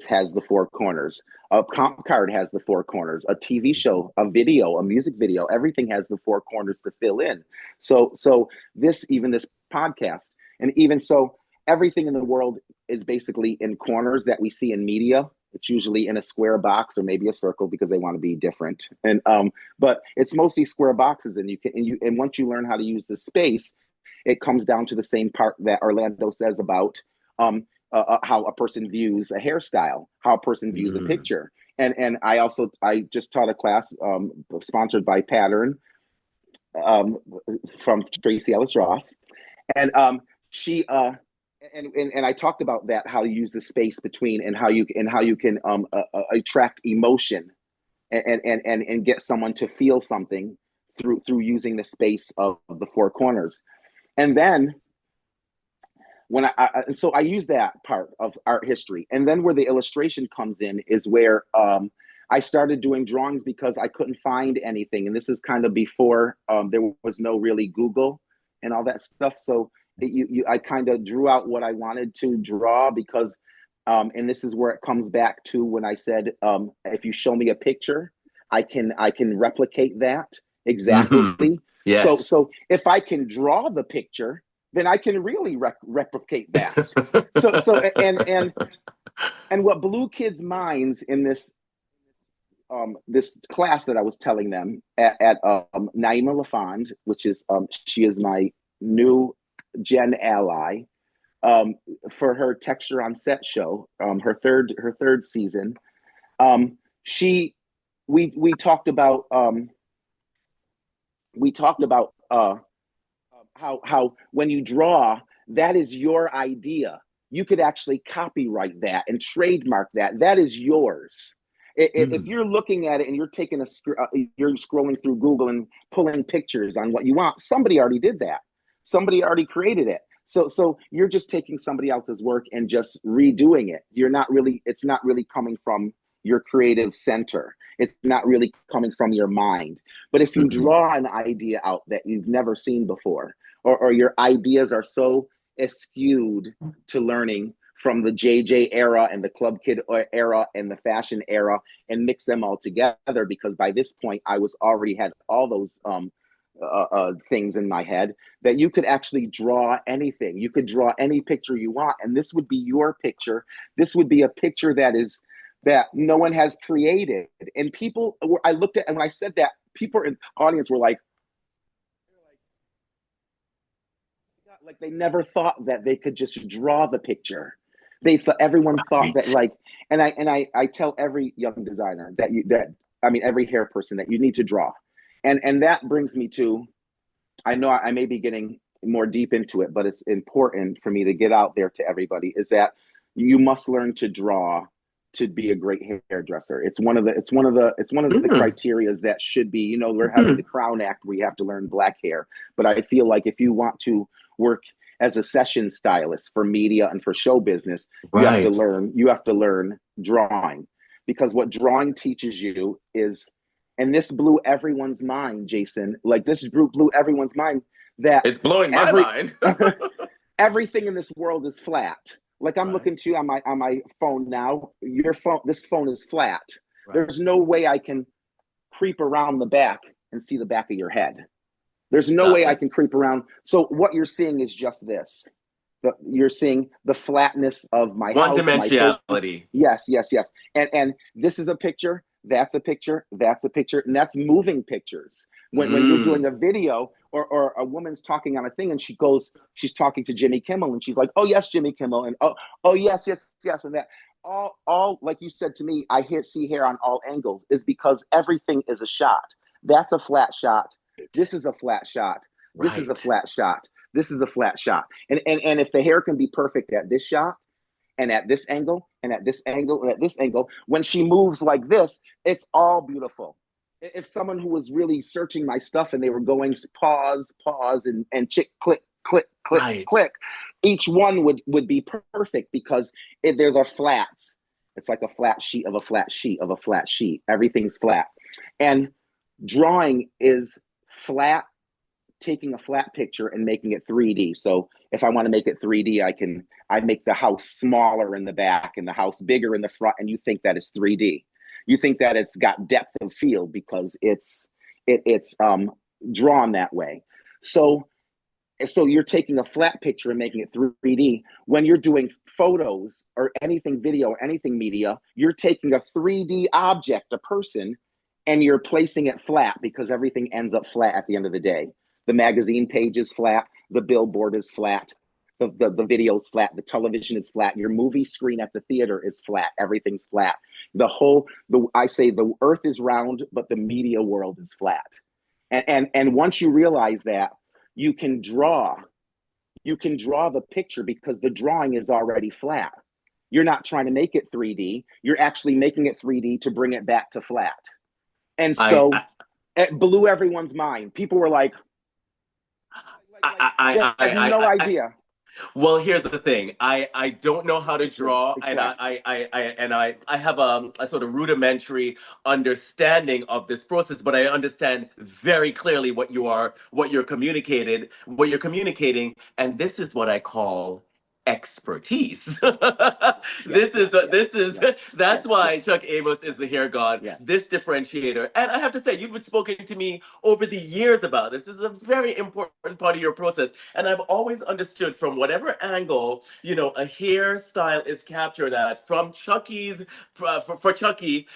has the four corners. A comp card has the four corners. A TV show, a video, a music video, everything has the four corners to fill in. So this podcast, and even so, everything in the world is basically in corners that we see in media. It's usually in a square box or maybe a circle because they want to be different. And but it's mostly square boxes, and and once you learn how to use the space, it comes down to the same part that Orlando says about how a person views a hairstyle, how a person views a Mm. picture. And I just taught a class sponsored by Pattern um, from Tracy Ellis Ross, and she and I talked about that, how you use the space between, and how you can attract emotion and get someone to feel something through using the space of the four corners. And then when so I use that part of art history, and then where the illustration comes in is where I started doing drawings because I couldn't find anything, and this is kind of before there was no really Google and all that stuff. So I kind of drew out what I wanted to draw because, and this is where it comes back to when I said, if you show me a picture, I can replicate that Mhm. exactly. So Yes. so if I can draw the picture, then I can really replicate that. So and what blew kids' minds in this class that I was telling them at Naima Lafond, which is she is my new Gen ally um, for her Texture on Set show, her third season. She we talked about how when you draw, that is your idea. You could actually copyright that and trademark that. That is yours. If Mm. you're looking at it and you're scrolling through Google and pulling pictures on what you want, somebody already did that. Somebody already created it. So you're just taking somebody else's work and just redoing it. It's not really coming from your creative center. It's not really coming from your mind. But if you Mhm. draw an idea out that you've never seen before, or your ideas are so skewed to learning from the JJ era and the Club Kid era and the fashion era, and mix them all together, because by this point I was already had all those things in my head, that you could actually draw anything. You could draw any picture you want, and this would be your picture. This would be a picture that no one has created. And people, I looked at, and when I said that, people in the audience were like they never thought that they could just draw the picture. They thought Everyone thought that, Right. like, and I tell every young designer that I mean every hair person, that you need to draw, and that brings me to, I know I may be getting more deep into it, but it's important for me to get out there to everybody, is that you must learn to draw to be a great hairdresser. It's one of the Mm. criterias that should be, we're having the Mhm. Crown Act where you have to learn black hair. But I feel like if you want to work as a session stylist for media and for show business, Right. you have to learn drawing, because what drawing teaches you is, and this blew everyone's mind, Jason. Like, this blew everyone's mind, that It's blowing my every mind. everything in this world is flat. Like, I'm Right. looking to you on my phone now. This phone is flat. Right. There's no way I can creep around the back and see the back of your head. There's no way I Exactly. can creep around. So what you're seeing is just this. You're seeing the flatness of my One house, my face. dimensionality. Yes, yes, yes. And this is a picture. That's a picture. That's a picture, and that's moving pictures. When you're doing Mm. a video or a woman's talking on a thing and she's talking to Jimmy Kimmel and she's like, oh yes, Jimmy Kimmel, and oh yes, yes, yes, and that. All like you said to me, see hair on all angles is because everything is a shot. That's a flat shot. This is a flat shot. This is a Right. flat shot. This is a flat shot. And if the hair can be perfect at this shot and at this angle and at this angle and at this angle, when she moves like this, it's all beautiful. If someone who was really searching my stuff and they were going pause, pause, and chick, click, click, click, Right. click, each one would be perfect because there's a flats. It's like a flat sheet of a flat sheet of a flat sheet. Everything's flat. And drawing is flat, taking a flat picture and making it 3D. So if I want to make it 3D, I make the house smaller in the back and the house bigger in the front, and you think that it's 3D. You think that it's got depth of field because it's drawn that way. So you're taking a flat picture and making it 3D. When you're doing photos or anything video or anything media, you're taking a 3D object, a person, and you're placing it flat because everything ends up flat at the end of the day. The magazine page is flat, the billboard is flat, the video is flat, the television is flat, your movie screen at the theater is flat, everything's flat. I say the earth is round, but the media world is flat. And once you realize that, you can draw the picture because the drawing is already flat. You're not trying to make it 3D. You're actually making it 3D to bring it back to flat. And I, so I, it blew everyone's mind. People were like, they have no I idea. well, here's the thing. I don't know how to draw, It's and flat. I have a sort of rudimentary understanding of this process, but I understand very clearly what you're communicating, and this is what I call expertise. Yes, yes, yes, this is yes, that's yes, why yes, Chuck Amos is the hair god, yes, this differentiator. And I have to say, you've spoken to me over the years about this. This is a very important part of your process. And I've always understood from whatever angle, a hairstyle is captured at, from Chucky's, for Chucky,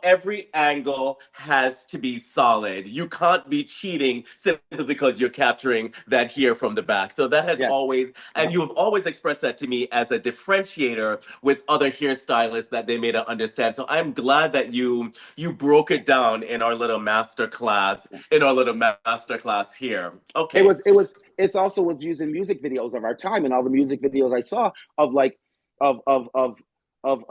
every angle has to be solid. You can't be cheating simply because you're capturing that hair from the back. So that has yes. always, and you have always expressed that to me as a differentiator with other hairstylists that they may not understand. So I'm glad that you broke it down in our little master class here. It Okay. was it's also was used in music videos of our time, and all the music videos I saw of like of of of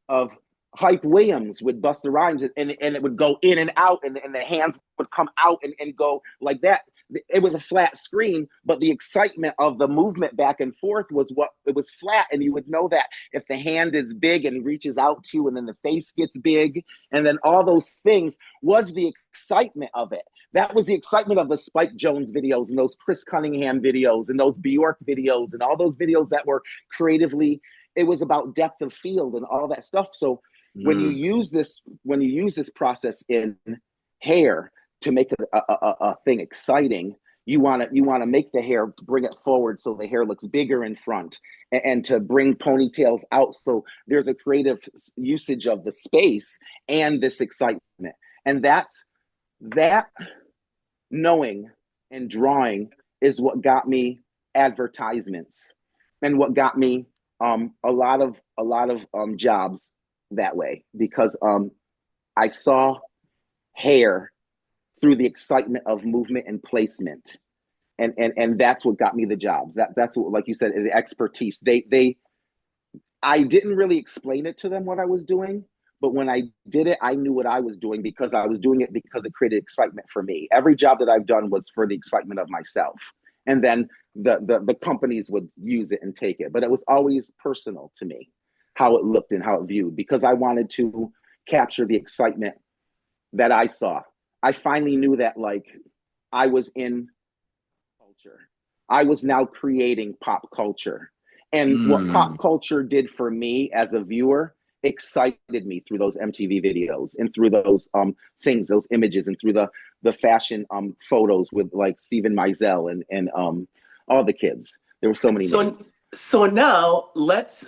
of Hype Williams with Busta Rhymes, and it would go in and out, and the hands would come out and go like that. It was a flat screen, but the excitement of the movement back and forth was what it was flat, and you would know that if the hand is big and reaches out to you, and then the face gets big, and then all those things was the excitement of it. That was the excitement of the Spike Jones videos and those Chris Cunningham videos and those Bjork videos and all those videos that were creatively. It was about depth of field and all that stuff. So Mm. when you use this process in hair to make a thing exciting, you want to make the hair, bring it forward so the hair looks bigger in front, and to bring ponytails out, so there's a creative usage of the space and this excitement. And that knowing and drawing is what got me advertisements and what got me a lot of jobs that way, because I saw hair through the excitement of movement and placement, and that's what got me the jobs. That's what, like you said, the expertise. They I didn't really explain it to them what I was doing, but when I did it, I knew what I was doing because I was doing it because it created excitement for me. Every job that I've done was for the excitement of myself, and then the companies would use it and take it. But it was always personal to me, how it looked and how it viewed, because I wanted to capture the excitement that I saw. I finally knew that, like, I was in culture. I was now creating pop culture. And what Mm. pop culture did for me as a viewer excited me through those MTV videos and through those things, those images, and through the fashion photos with like Steven Meisel and all the kids. There were so many So names. so now let's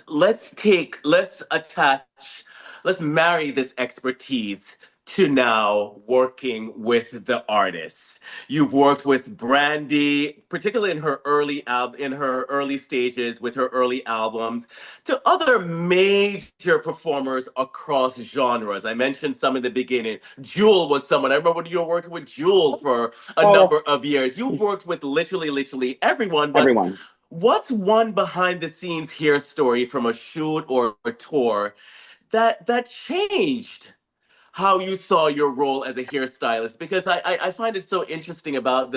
marry this expertise to now working with the artists. You've worked with Brandy, particularly in her early stages with her early albums, to other major performers across genres. I mentioned some in the beginning. Jewel was someone. I remember when you were working with Jewel for a Oh, number of years. You've worked with literally everyone, but everyone. what's one behind the scenes hair story from a shoot or a tour that changed how you saw your role as a hairstylist? Because I find it so interesting about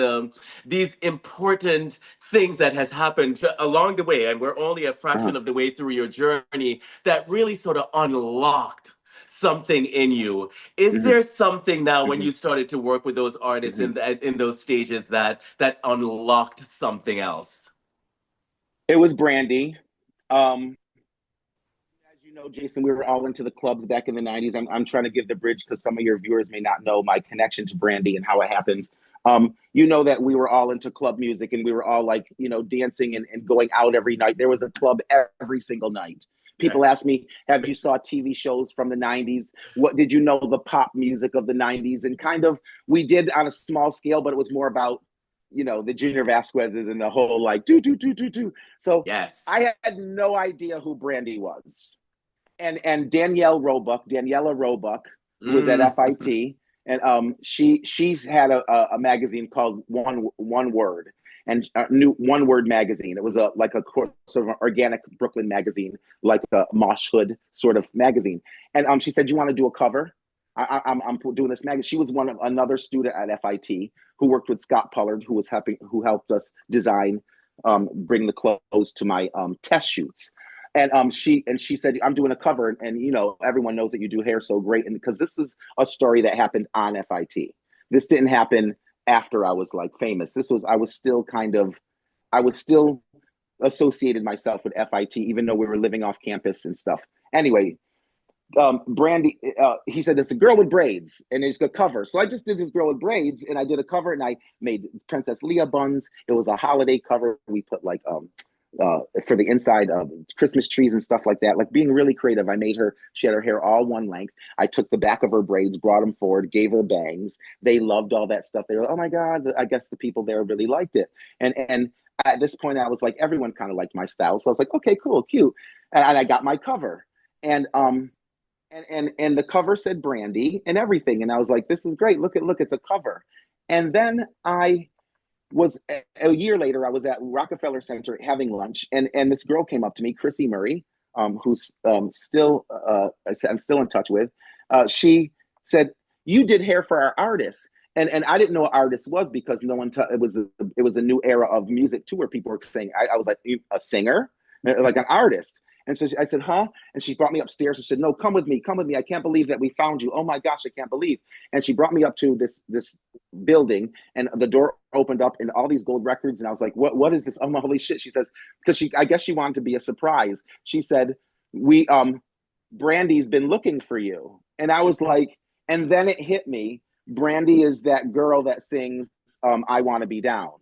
these important things that has happened along the way, and we're only a Uh-huh. fraction of the way through your journey, that really sort of unlocked something in you. Is Hmm. there something now when Hmm. you started to work with those artists Hmm. in those stages that unlocked something else? It was Brandy. As you know, Jason, we were all into the clubs back in the 90s. I'm trying to give the bridge because some of your viewers may not know my connection to Brandy and how it happened. You know that we were all into club music and we were all like, dancing and going out every night. There was a club every single night. People Yes. ask me, have you saw TV shows from the 90s? What did you know the pop music of the 90s? And kind of we did on a small scale, but it was more about, the Junior Vasquez's and the whole like do. So Yes. I had no idea who Brandy was, and Daniela Roebuck, who was at Mm. FIT, and she's had a magazine called One Word, and new One Word magazine. It was like a sort of organic Brooklyn magazine, like a Mosh Hood sort of magazine. And she said, "You want to do a cover?" I'm doing this magazine. She was one of another student at FIT who worked with Scott Pollard, who helped us design, bring the clothes to my test shoots. And she said, "I'm doing a cover, and everyone knows that you do hair so great, and because this is a story that happened on FIT. This didn't happen after I was like famous. This was I was still associated myself with FIT, even though we were living off campus and stuff. Anyway, Brandy, he said, it's a girl with braids and it's a cover. So I just did this girl with braids and I did a cover and I made Princess Leia buns. It was a holiday cover. We put like, for the inside of Christmas trees and stuff like that, like being really creative. She had her hair all one length. I took the back of her braids, brought them forward, gave her bangs. They loved all that stuff. They were, oh my God, I guess the people there really liked it. And at this point I was like, everyone kind of liked my style. So I was like, okay, cool, cute. And I got my cover. And and the cover said Brandy and everything, and I was like, this is great, look, it's a cover. And then I was a year later, I was at Rockefeller Center having lunch, and this girl came up to me, Chrissy Murray, who's still I'm still in touch with. She said, you did hair for our artists. And I didn't know what artist was because no one it was a new era of music too, where people were saying, I was like, a singer, like an artist. And so I said, huh? And she brought me upstairs and said, no, come with me, come with me. I can't believe that we found you. Oh my gosh, I can't believe. And she brought me up to this building, and the door opened up and all these gold records. And I was like, what is this? Oh my holy shit. She says, because I guess she wanted to be a surprise. She said, we Brandy's been looking for you. And I was like, and then it hit me. Brandy is that girl that sings I Want to Be Down.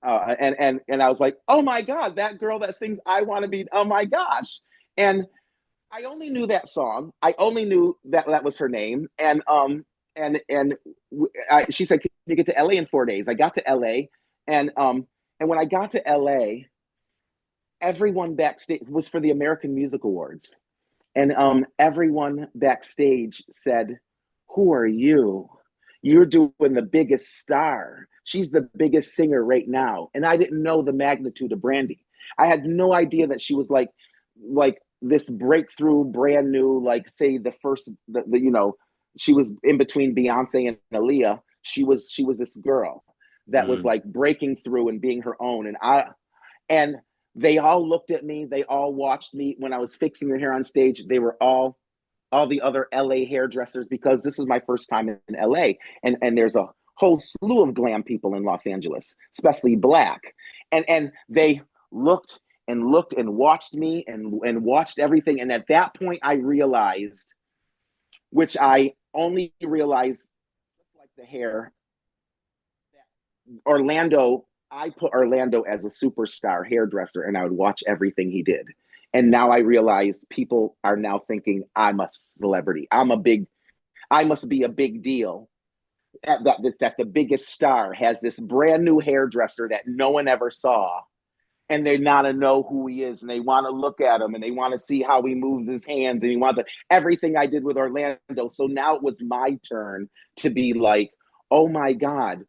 And I was like, oh my God, that girl that sings I Want to Be, oh my gosh. And I only knew that song. I only knew that that was her name. And she said, "Can you get to LA in 4 days?" I got to LA, and when I got to LA, everyone backstage was for the American Music Awards, and everyone backstage said, "Who are you? You're doing the biggest star. She's the biggest singer right now." And I didn't know the magnitude of Brandy. I had no idea that she was like this breakthrough, brand new, like say the first, she was in between Beyonce and Aaliyah. She was this girl that was Mm. like breaking through and being her own. And they all looked at me. They all watched me when I was fixing their hair on stage. They were all the other LA hairdressers, because this was my first time in LA, and there's a whole slew of glam people in Los Angeles, especially black, and they looked and looked and watched me and watched everything. And at that point, I realized, which I only realized just like the hair, that Orlando. I put Orlando as a superstar hairdresser, and I would watch everything he did. And now I realized people are now thinking I'm a celebrity. I must be a big deal. That the biggest star has this brand new hairdresser that no one ever saw, and they want to know who he is, and they want to look at him, and they want to see how he moves his hands, and he wants everything I did with Orlando. So now it was my turn to be like, oh my God,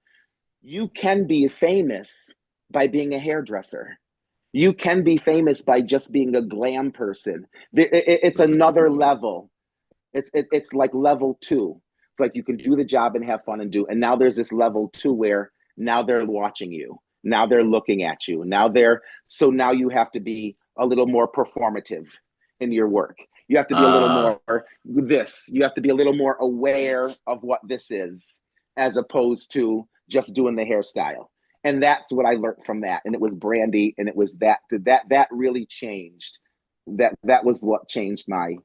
you can be famous by being a hairdresser. You can be famous by just being a glam person. It's another level. It's like level two. It's like you can do the job and have fun and do. And now there's this level two where now they're watching you. Now they're looking at you. So now you have to be a little more performative in your work. You have to be a little Uh, more this. You have to be a little more aware of what this is, as opposed to just doing the hairstyle. And that's what I learned from that. And it was Brandy, and it was that really changed. That was what changed my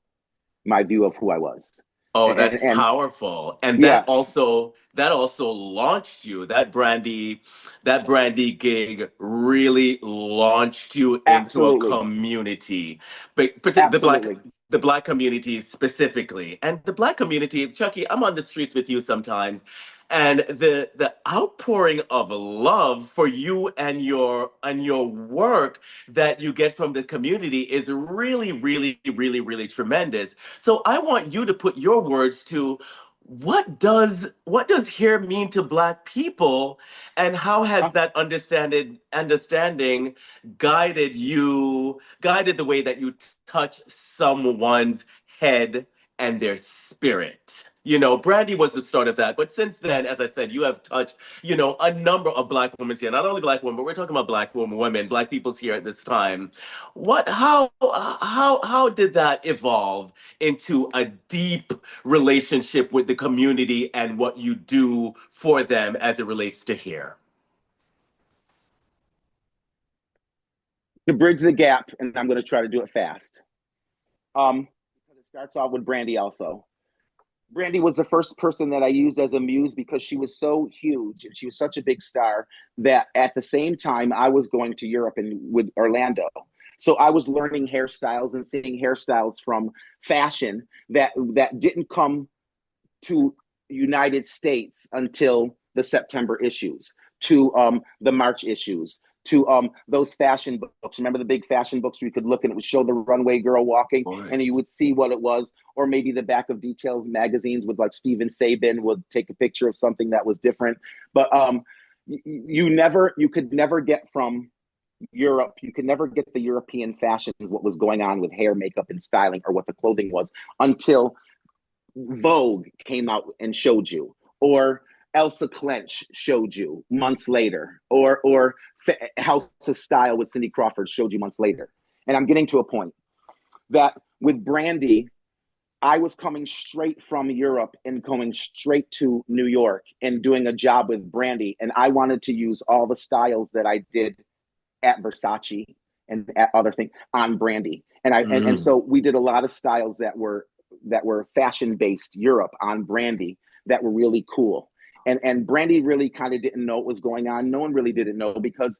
view of who I was. oh, And that's powerful. And yeah, that also launched you. That brandy gig really launched you into a absolutely. community. But Absolutely. the black community specifically. And the black community, Chucky, I'm on the streets with you sometimes. And the outpouring of love for you and your work that you get from the community is really, really, really, really tremendous. So I want you to put your words to what does hair mean to black people, and how has Uh, that understanding guided the way that you touch someone's head and their spirit? Brandy was the start of that. But since then, as I said, you have touched, a number of black women here. Not only black women, but we're talking about black women, black people's here at this time. How did that evolve into a deep relationship with the community and what you do for them as it relates to here? to bridge the gap, and I'm going to try to do it fast. Because it starts off with Brandy also. Brandy was the first person that I used as a muse because she was so huge and she was such a big star that at the same time I was going to Europe and with Orlando. So I was learning hairstyles and seeing hairstyles from fashion that didn't come to United States until the September issues, to the March issues, to those fashion books. Remember the big fashion books where you could look and it would show the runway girl walking Of and you course. would see what it was, or maybe the back of Details magazines with like Steven Sabin would take a picture of something that was different. But you could never get from Europe, you could never get the European fashions, what was going on with hair, makeup, and styling, or what the clothing was, until Vogue came out and showed you, or Elsa Clench showed you months later, or House of Style with Cindy Crawford showed you months later. And I'm getting to a point that with Brandy, I was coming straight from Europe and going straight to New York and doing a job with Brandy, and I wanted to use all the styles that I did at Versace and at other things on Brandy. And Mm. so we did a lot of styles that were fashion based Europe on Brandy that were really cool. And Brandy really kind of didn't know what was going on. No one really didn't know because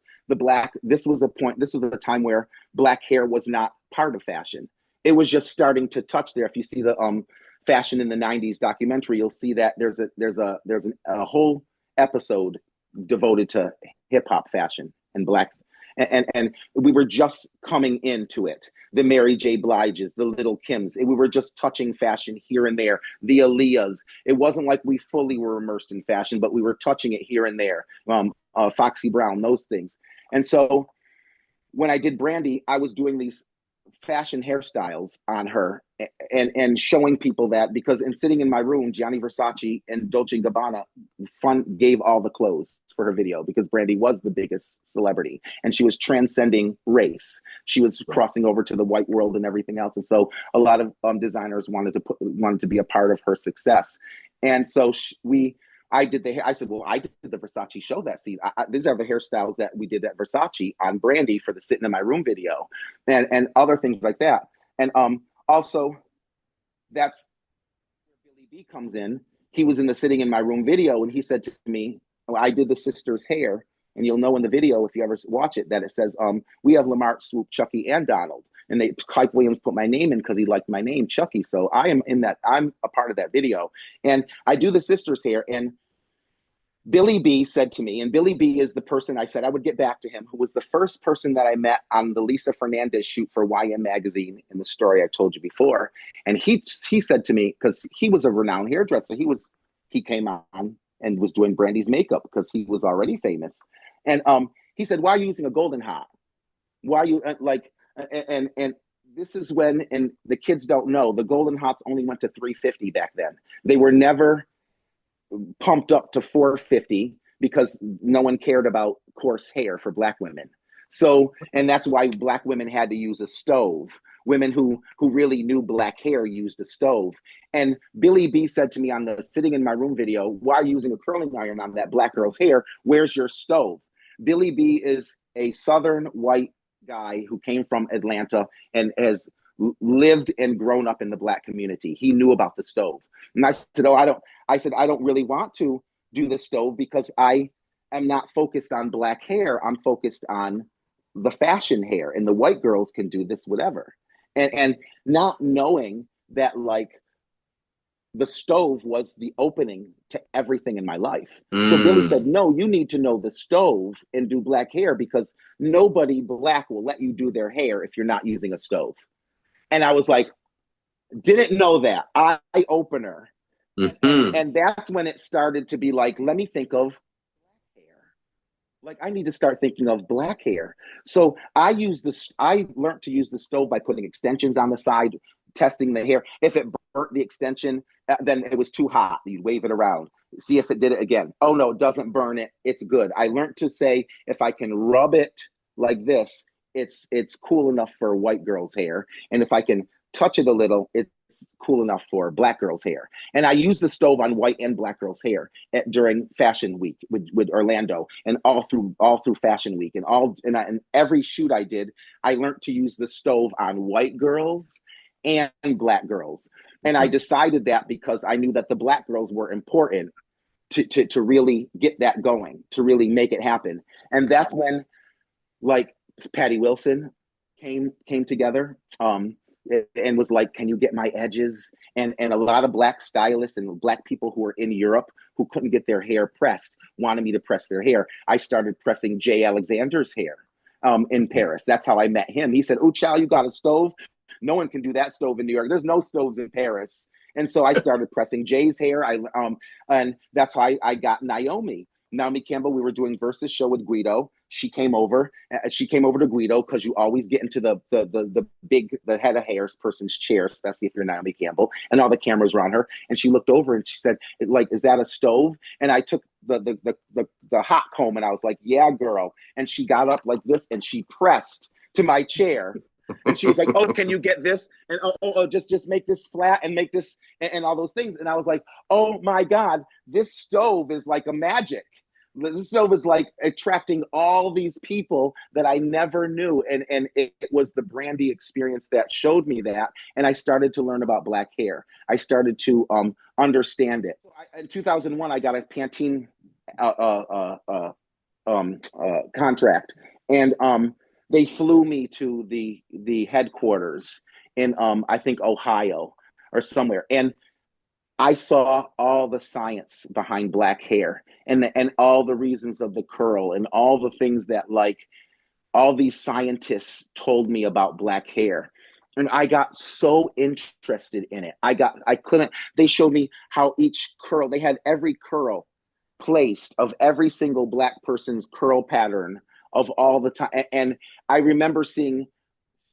this was a time where black hair was not part of fashion. It was just starting to touch there. If you see the fashion in the 90s documentary, you'll see that there's a whole episode devoted to hip hop fashion and black, and we were just coming into it. The Mary J. Bliges, the Little Kims. We were just touching fashion here and there. The Aaliyahs. It wasn't like we fully were immersed in fashion, but we were touching it here and there. Foxy Brown, those things. And so when I did Brandy, I was doing these fashion hairstyles on her and showing people that, because in sitting in my room, Gianni Versace and Dolce & Gabbana gave all the clothes for her video because Brandy was the biggest celebrity and she was transcending race. She was crossing over to the white world and everything else. And so a lot of designers wanted to be a part of her success. And so I did the hair. I said, well, I did the Versace show that season. These are the hairstyles that we did at Versace on Brandy for the Sitting in My Room video, and other things like that. And also, that's where Billy B comes in. He was in the Sitting in My Room video, and he said to me, oh, I did the sister's hair. And you'll know in the video, if you ever watch it, that it says, we have Lamar, Swoop, Chucky, and Donald. and Hype Williams put my name in because he liked my name, Chucky. So I'm a part of that video, and I do the sister's hair. And Billy B said to me, and Billy B is the person I said I would get back to him, who was the first person that I met on the Lisa Fernandez shoot for YM Magazine in the story I told you before. And he said to me, because he was a renowned hairdresser, he came on and was doing Brandy's makeup because he was already famous. And he said, "Why are you using a golden hot? Why are you and this is when, and the kids don't know, the golden hots only went to 350 back then. They were never pumped up to 450 because no one cared about coarse hair for Black women. So, and that's why Black women had to use a stove. Women who really knew Black hair used a stove. And Billy B said to me on the Sitting in My Room video, "Why are you using a curling iron on that Black girl's hair? Where's your stove?" Billy B is a Southern white guy who came from Atlanta and has lived and grown up in the Black community. He knew about the stove. And I said, I don't really want to do the stove because I am not focused on Black hair. I'm focused on the fashion hair, and the white girls can do this, whatever. And not knowing that, like, the stove was the opening to everything in my life. So Billy said, "No, you need to know the stove and do Black hair because nobody Black will let you do their hair if you're not using a stove." And I was like, didn't know that. Eye opener. And that's when it started to be like, let me think of Black hair. Like, I need to start thinking of Black hair. So I learned to use the stove by putting extensions on the side, testing the hair. If it burnt the extension, then it was too hot. You'd wave it around, see if it did it again. Oh no, it doesn't burn it. It's good. I learned to say, if I can rub it like this, it's cool enough for white girl's hair. And if I can touch it a little, it's cool enough for Black girl's hair. And I used the stove on white and Black girl's hair during Fashion Week with Orlando, and all through Fashion Week, and every shoot I did, I learned to use the stove on white girls and Black girls. And I decided that because I knew that the Black girls were important to really get that going, to really make it happen. And that's when, like, Patty Wilson came together, and was like, "Can you get my edges?" And a lot of Black stylists and Black people who were in Europe who couldn't get their hair pressed wanted me to press their hair. I started pressing Jay Alexander's hair in Paris. That's how I met him. He said, "Oh, child, you got a stove? No one can do that stove in New York. There's no stoves in Paris." And so I started pressing Jay's hair. And that's how I got Naomi Campbell. We were doing Versus show with Guido. She came over to Guido because you always get into the head of hair person's chair, especially if you're Naomi Campbell, and all the cameras were on her. And she looked over and she said, like, "Is that a stove?" And I took the hot comb and I was like, "Yeah, girl." And she got up like this and she pressed to my chair. And she was like, "Oh, can you get this? And just make this flat and make this," and all those things. And I was like, "Oh my God, this stove is like a magic. This stove is like attracting all these people that I never knew." And it was the Brandy experience that showed me that. And I started to learn about Black hair. I started to understand it. In 2001, I got a Pantene contract, and they flew me to the headquarters in I think Ohio or somewhere, and I saw all the science behind Black hair and all the reasons of the curl and all the things that, like, all these scientists told me about Black hair. And I got so interested in it. They showed me how each curl, they had every curl placed of every single Black person's curl pattern of all the time. And I remember seeing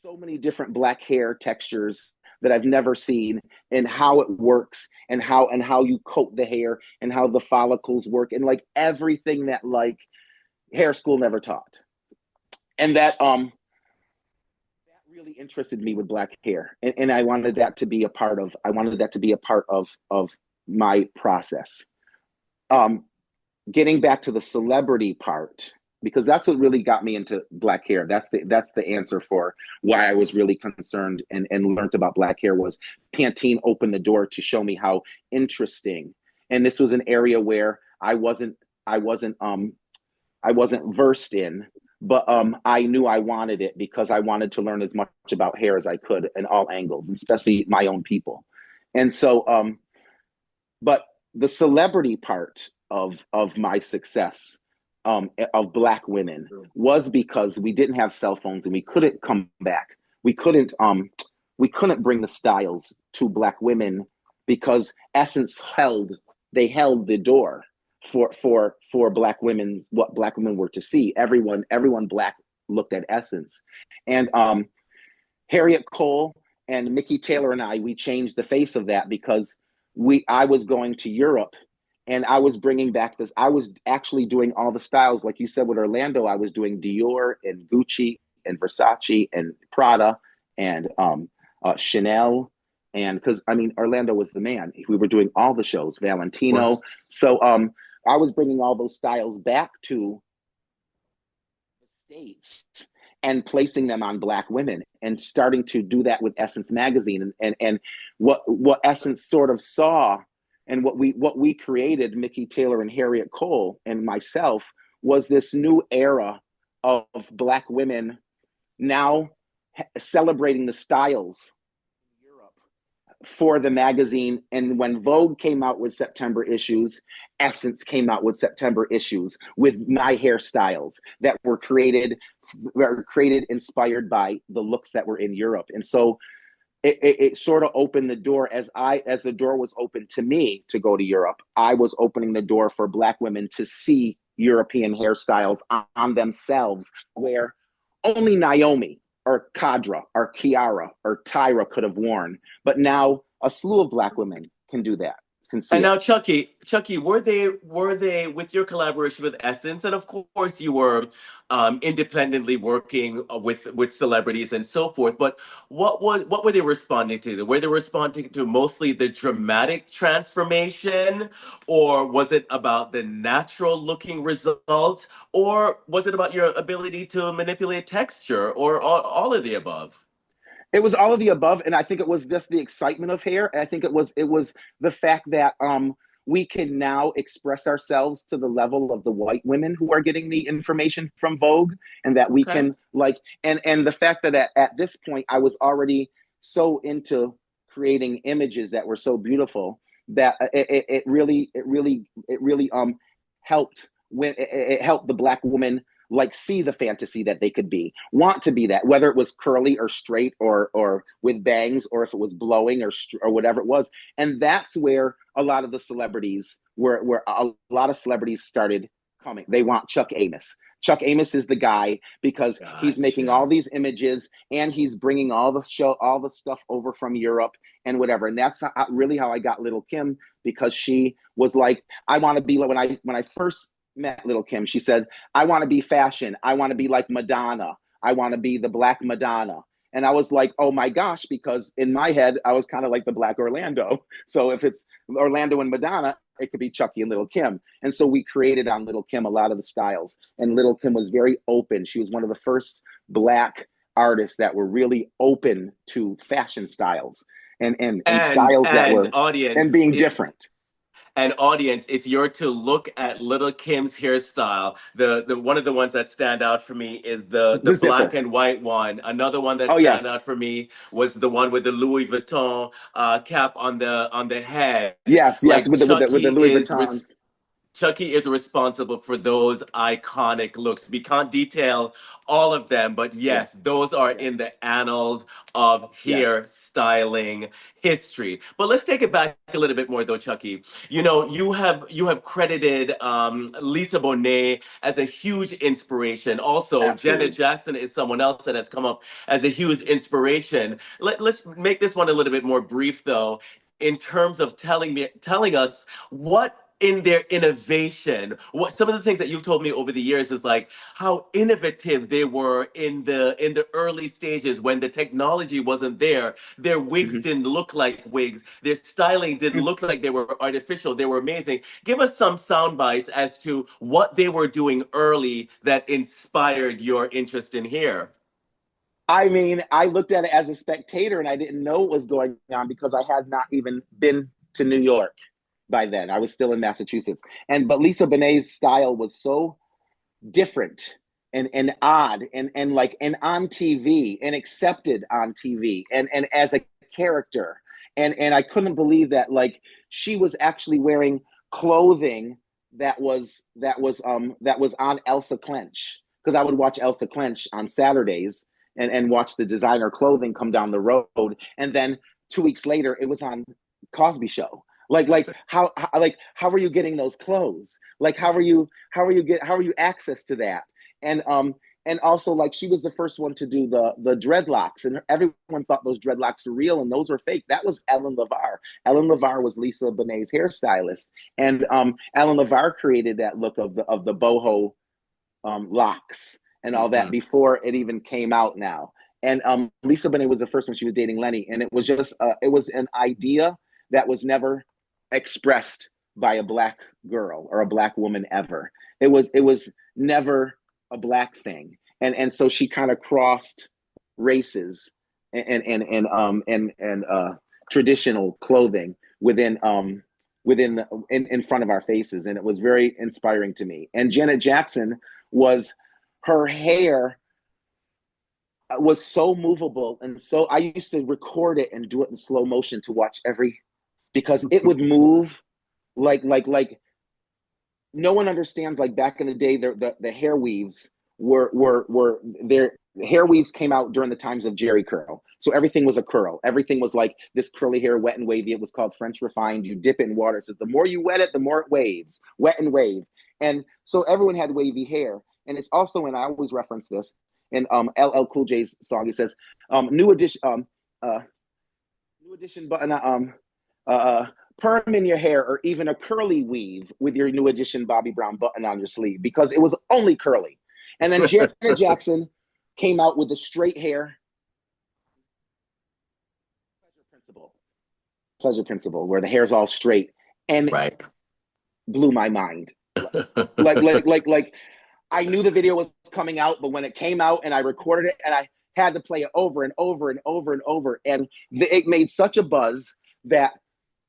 so many different Black hair textures that I've never seen, and how it works, and how you coat the hair, and how the follicles work, and like everything that, like, hair school never taught. And that really interested me with Black hair. And I wanted that to be a part of my process. Getting back to the celebrity part, because that's what really got me into Black hair. That's the answer for why I was really concerned and learned about Black hair. Was Pantene opened the door to show me how interesting, and this was an area where I wasn't versed in, but I knew I wanted it because I wanted to learn as much about hair as I could in all angles, especially my own people. And so, but the celebrity part of my success of Black women was because we didn't have cell phones and we couldn't come back. We couldn't bring the styles to Black women because Essence held the door for Black women's what Black women were to see. Everyone Black looked at Essence, and Harriet Cole and Mickey Taylor and we changed the face of that because I was going to Europe and I was bringing back this. I was actually doing all the styles, like you said with Orlando. I was doing Dior and Gucci and Versace and Prada and Chanel. And because I mean, Orlando was the man. We were doing all the shows, Of Valentino. course. So I was bringing all those styles back to the States and placing them on Black women and starting to do that with Essence magazine and what Essence sort of saw and what we created, Mickey Taylor and Harriet Cole and myself, was this new era of Black women now celebrating the styles in Europe for the magazine. And when Vogue came out with September issues, Essence came out with September issues with my hairstyles that were created inspired by the looks that were in Europe. And so it sort of opened the door as the door was open to me to go to Europe. I was opening the door for Black women to see European hairstyles on themselves, where only Naomi or Kadra or Kiara or Tyra could have worn. But now a slew of Black women can do that, can And see it. now, Chucky, were they with your collaboration with Essence, and of course you were independently working with celebrities and so forth. But what were they responding to? Were they responding to mostly the dramatic transformation, or was it about the natural looking result, or was it about your ability to manipulate texture, or all of the above? It was all of the above, and I think it was just the excitement of hair. And I think it was the fact that we can now express ourselves to the level of the white women who are getting the information from Vogue, and that we Okay. can like and the fact that at this point I was already so into creating images that were so beautiful that it really helped when it helped the Black woman like see the fantasy that they could be, want to be that, whether it was curly or straight or with bangs, or if it was blowing or whatever it was. And that's where a lot of the celebrities, where a lot of celebrities started coming. They want Chuck Amos. Chuck Amos is the guy because he's making all Gotcha. these images and he's bringing all the stuff over from Europe and whatever. And that's really how I got Little Kim, because she was like, I want to be like, when I first met Little Kim, she said, I want to be fashion. I want to be like Madonna. I want to be the Black Madonna. And I was like, oh my gosh, because in my head, I was kind of like the Black Orlando. So if it's Orlando and Madonna, it could be Chucky and Little Kim. And so we created on Little Kim a lot of the styles. And Little Kim was very open. She was one of the first Black artists that were really open to fashion styles and And styles that and were and audience, being if different. if you're to look at Little Kim's hairstyle, the one of the ones that stand out for me is the The black zipper. and white one. Another one that Oh stand yes. out for me was the one with the Louis Vuitton cap on the head. Yes, yes, Like with the Louis Vuittons. Chucky is responsible for those iconic looks. We can't detail all of them, but Yes, yes, those are in yes, the annals of yes. hair styling history. But let's take it back a little bit more, though, Chucky. You have credited Lisa Bonet as a huge inspiration. Also, Janet Absolutely. Jackson is someone else that has come up as a huge inspiration. Let's make this one a little bit more brief, though, in terms of telling us what in their innovation, what some of the things that you've told me over the years is like how innovative they were in the early stages when the technology wasn't there. Their wigs Mhm. didn't look like wigs, their styling didn't look like they were artificial, they were amazing. Give us some sound bites as to what they were doing early that inspired your interest in hair. I mean, I looked at it as a spectator and I didn't know what was going on because I had not even been to New York by then. I was still in Massachusetts. And but Lisa Bonet's style was so different and odd and on TV and accepted on TV and as a character. And I couldn't believe that like she was actually wearing clothing that was on Elsa Clench, because I would watch Elsa Clench on Saturdays and watch the designer clothing come down the road, and then 2 weeks later it was on Cosby Show. How are you getting those clothes? Like how are you access to that? And and also like she was the first one to do the dreadlocks, and everyone thought those dreadlocks were real and those were fake. That was Ellen LeVar. Ellen LeVar was Lisa Bonet's hairstylist, and Ellen LeVar created that look of the boho locks and all that Mhm. before it even came out now. And Lisa Bonet was the first one. She was dating Lenny, and it was just it was an idea that was never expressed by a black girl or a black woman ever. It was never a black thing, and so she kind of crossed races and traditional clothing in front of our faces, and it was very inspiring to me. And Janet Jackson was her hair was so movable, and so I used to record it and do it in slow motion to watch every, because it would move like no one understands. Like back in the day, the hair weaves were their hair weaves came out during the times of Jerry curl. So everything was a curl. Everything was like this curly hair, wet and wavy. It was called French refined. You dip it in water. So the more you wet it, the more it waves, wet and wave. And so everyone had wavy hair. And it's also, and I always reference this in LL Cool J's song. He says, "New edition, new edition button, perm in your hair, or even a curly weave with your new edition Bobby Brown button on your sleeve," because it was only curly. And then Janet Jackson came out with the straight hair. Pleasure Principle, where the hair's all straight, and Right. blew my mind. Like I knew the video was coming out, but when it came out and I recorded it and I had to play it over and over and over and over, and it made such a buzz that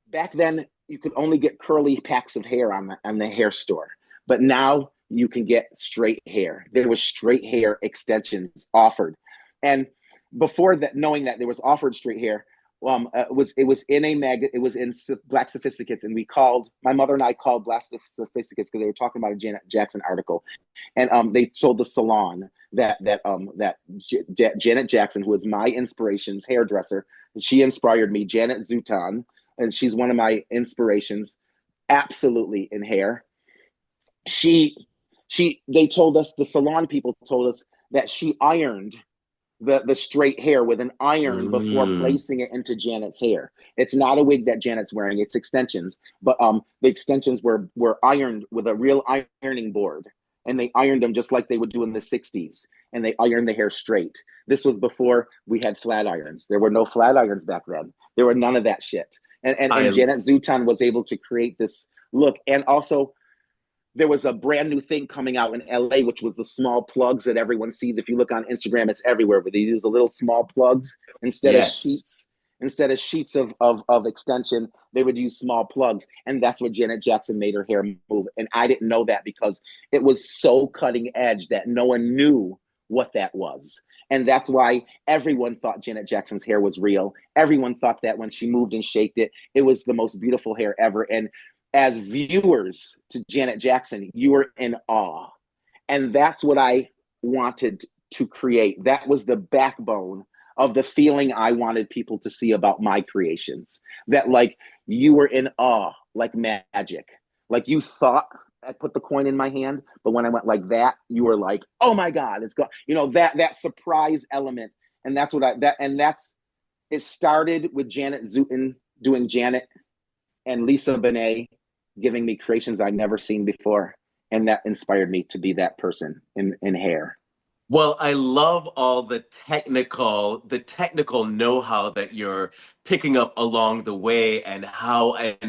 back then you could only get curly packs of hair on the hair store, but now you can get straight hair. There was straight hair extensions offered, and before that, knowing that there was offered straight hair, it was in Black Sophisticates, and we called, my mother and I called Black Sophisticates because they were talking about a Janet Jackson article, and they sold the salon that Janet Jackson, who was my inspiration's hairdresser, she inspired me, Janet Zutton, and she's one of my inspirations, absolutely, in hair. She they told us, the salon people told us, that she ironed the straight hair with an iron before Mm. placing it into Janet's hair. It's not a wig that Janet's wearing, it's extensions. But the extensions were ironed with a real ironing board. And they ironed them just like they would do in the 60s. And they ironed the hair straight. This was before we had flat irons. There were no flat irons back then. There were none of that shit. And I Janet Zutton was able to create this look. And also, there was a brand new thing coming out in LA, which was the small plugs that everyone sees. If you look on Instagram, it's everywhere, but they use the little small plugs instead of yes. sheets. Instead of sheets of extension, they would use small plugs. And that's what Janet Jackson made her hair move. And I didn't know that because it was so cutting edge that no one knew what that was. And that's why everyone thought Janet Jackson's hair was real. Everyone thought that when she moved and shaked it, it was the most beautiful hair ever. And as viewers to Janet Jackson, you were in awe. And that's what I wanted to create. That was the backbone of the feeling I wanted people to see about my creations. That like you were in awe, like magic. Like you thought I put the coin in my hand, but when I went like that, you were like, "Oh my God, it's gone." You know, that surprise element. And that's what it started with Janet Zutton doing Janet, and Lisa Bonet giving me creations I'd never seen before. And that inspired me to be that person in hair. Well, I love all the technical know-how that you're picking up along the way, and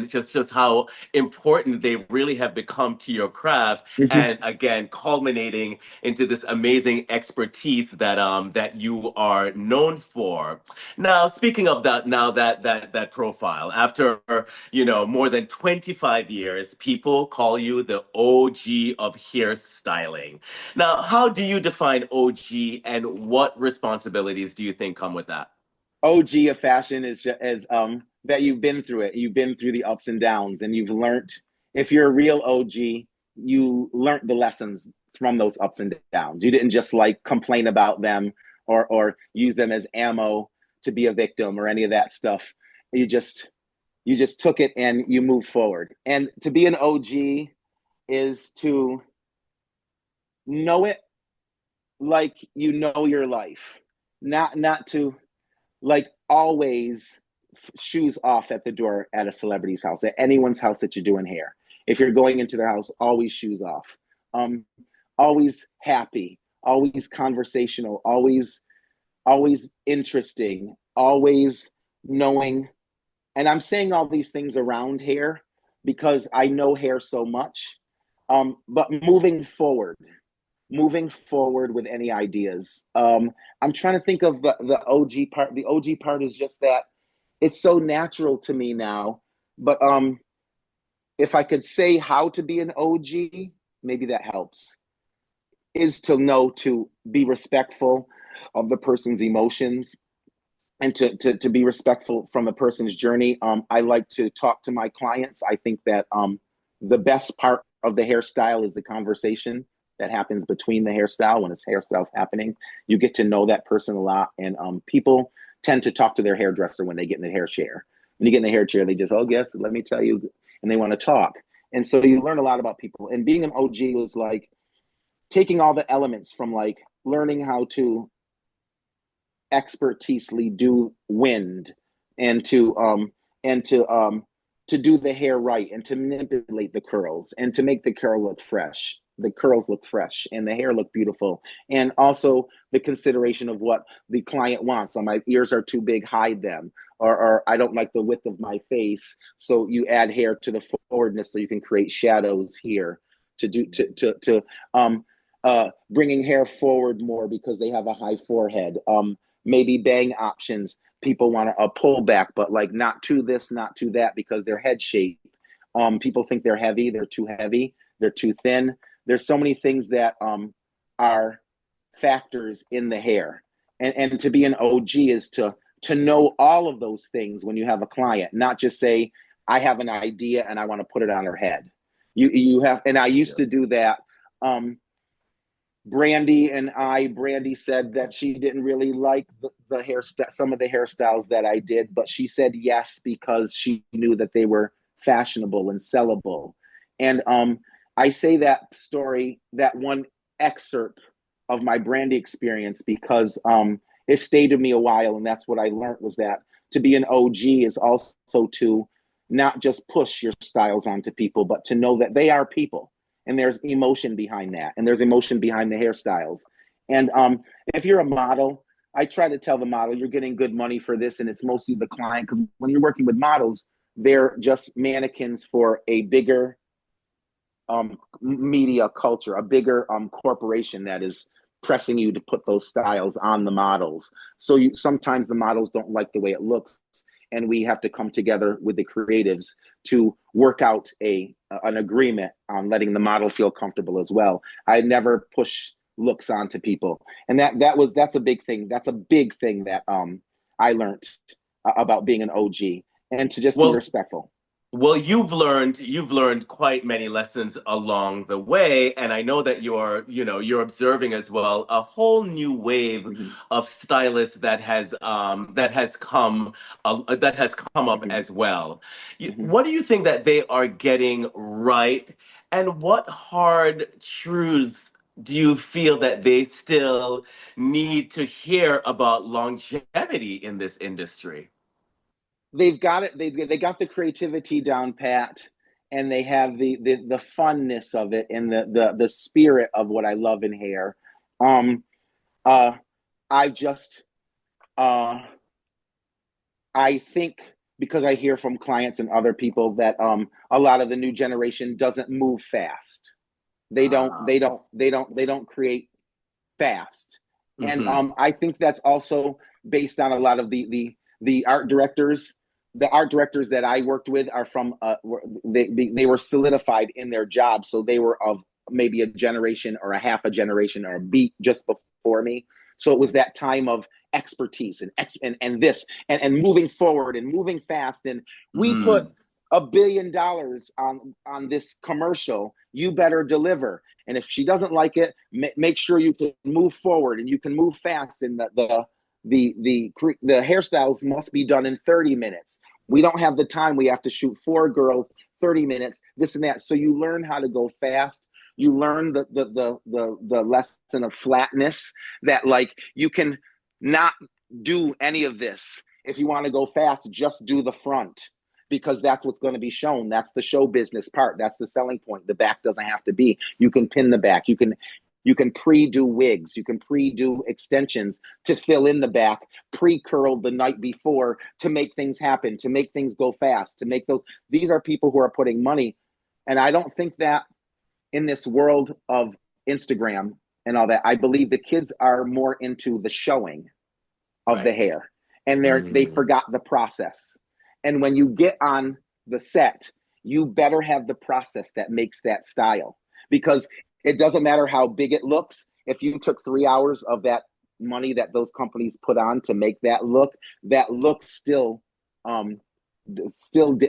just how important they really have become to your craft, Mhm. and again culminating into this amazing expertise that you are known for. Now, speaking of that, now that profile, after more than 25 years, people call you the OG of hairstyling. Now, how do you define OG, and what responsibilities do you think come with that? OG of fashion is just as that you've been through it. You've been through the ups and downs, and you've learned. If you're a real OG, you learned the lessons from those ups and downs. You didn't just like complain about them or use them as ammo to be a victim or any of that stuff. You just took it and you moved forward. And to be an OG is to know it like you know your life, not to like always shoes off at the door at a celebrity's house, at anyone's house that you're doing hair. If you're going into their house, always shoes off. Um, Always happy, always conversational, always interesting, always knowing. And I'm saying all these things around hair because I know hair so much. But moving forward with any ideas. I'm trying to think of the OG part. The OG part is just that it's so natural to me now. But if I could say how to be an OG, maybe that helps. Is to know to be respectful of the person's emotions and to be respectful from a person's journey. I like to talk to my clients. I think that the best part of the hairstyle is the conversation that happens between the hairstyle when it's hairstyle's happening. You get to know that person a lot, and people tend to talk to their hairdresser when they get in the hair chair. When you get in the hair chair, they just, oh, yes, let me tell you, and they want to talk. And so you learn a lot about people. And being an OG was like taking all the elements from like learning how to expertisely do wind and to do the hair right and to manipulate the curls and to make the curls look fresh and the hair look beautiful, and also the consideration of what the client wants. So my ears are too big, hide them, or I don't like the width of my face, so you add hair to the forwardness so you can create shadows here to do to bringing hair forward more because they have a high forehead. Maybe bang options. People want a pullback, but like not to this, not to that, because their head shape. People think they're heavy. They're too heavy. They're too thin. There's so many things that are factors in the hair, and to be an OG is to know all of those things when you have a client, not just say I have an idea and I want to put it on her head. You have, and I used Yeah. to do that. Brandy said that she didn't really like the hairstyle, some of the hairstyles that I did, but she said yes because she knew that they were fashionable and sellable. And I say that story, that one excerpt of my Brandy experience because it stayed with me a while, and that's what I learned was that to be an OG is also to not just push your styles onto people, but to know that they are people and there's emotion behind that, and there's emotion behind the hairstyles. And if you're a model, I try to tell the model you're getting good money for this, and it's mostly the client, because when you're working with models, they're just mannequins for a bigger media culture, a bigger corporation that is pressing you to put those styles on the models. So sometimes the models don't like the way it looks, and we have to come together with the creatives to work out an agreement on letting the model feel comfortable as well. I never push looks onto people, and that's a big thing. That's a big thing that I learned about being an OG, and to just be Well, respectful. Well, you've learned quite many lessons along the way, and I know that you're observing as well a whole new wave Mm-hmm, of stylists that has come up mm-hmm, as well. mm-hmm. What do you think that they are getting right, and what hard truths do you feel that they still need to hear about longevity in this industry? They've got it. They got the creativity down pat, and they have the funness of it and the spirit of what I love in hair. Um, uh, I just uh, I think because I hear from clients and other people that a lot of the new generation doesn't move fast. Ah. They don't create fast. And Hmm. I think that's also based on a lot of the art directors. The art directors that I worked with are from they were solidified in their job, so they were of maybe a generation or a half a generation or a beat just before me. So it was that time of expertise and this and moving forward and moving fast. And we put Mm. $1 billion on this commercial. You better deliver. And if she doesn't like it, make sure you can move forward and you can move fast. And the hairstyles must be done in 30 minutes. We don't have the time. We have to shoot 4 girls, 30 minutes, this and that. So you learn how to go fast. You learn the lesson of flatness, that like you can not do any of this. If you want to go fast, just do the front, because that's what's going to be shown. That's the show business part. That's the selling point. The back doesn't have to be. You can pin the back. You can pre-do wigs. You can pre-do extensions to fill in the back, pre-curled the night before to make things happen, to make things go fast, to make those. These are people who are putting money. And I don't think that in this world of Instagram and all that, I believe the kids are more into the showing of the Right. hair, and they Mm. forgot the process. And when you get on the set, you better have the process that makes that style, because it doesn't matter how big it looks. If you took 3 hours of that money that those companies put on to make that look still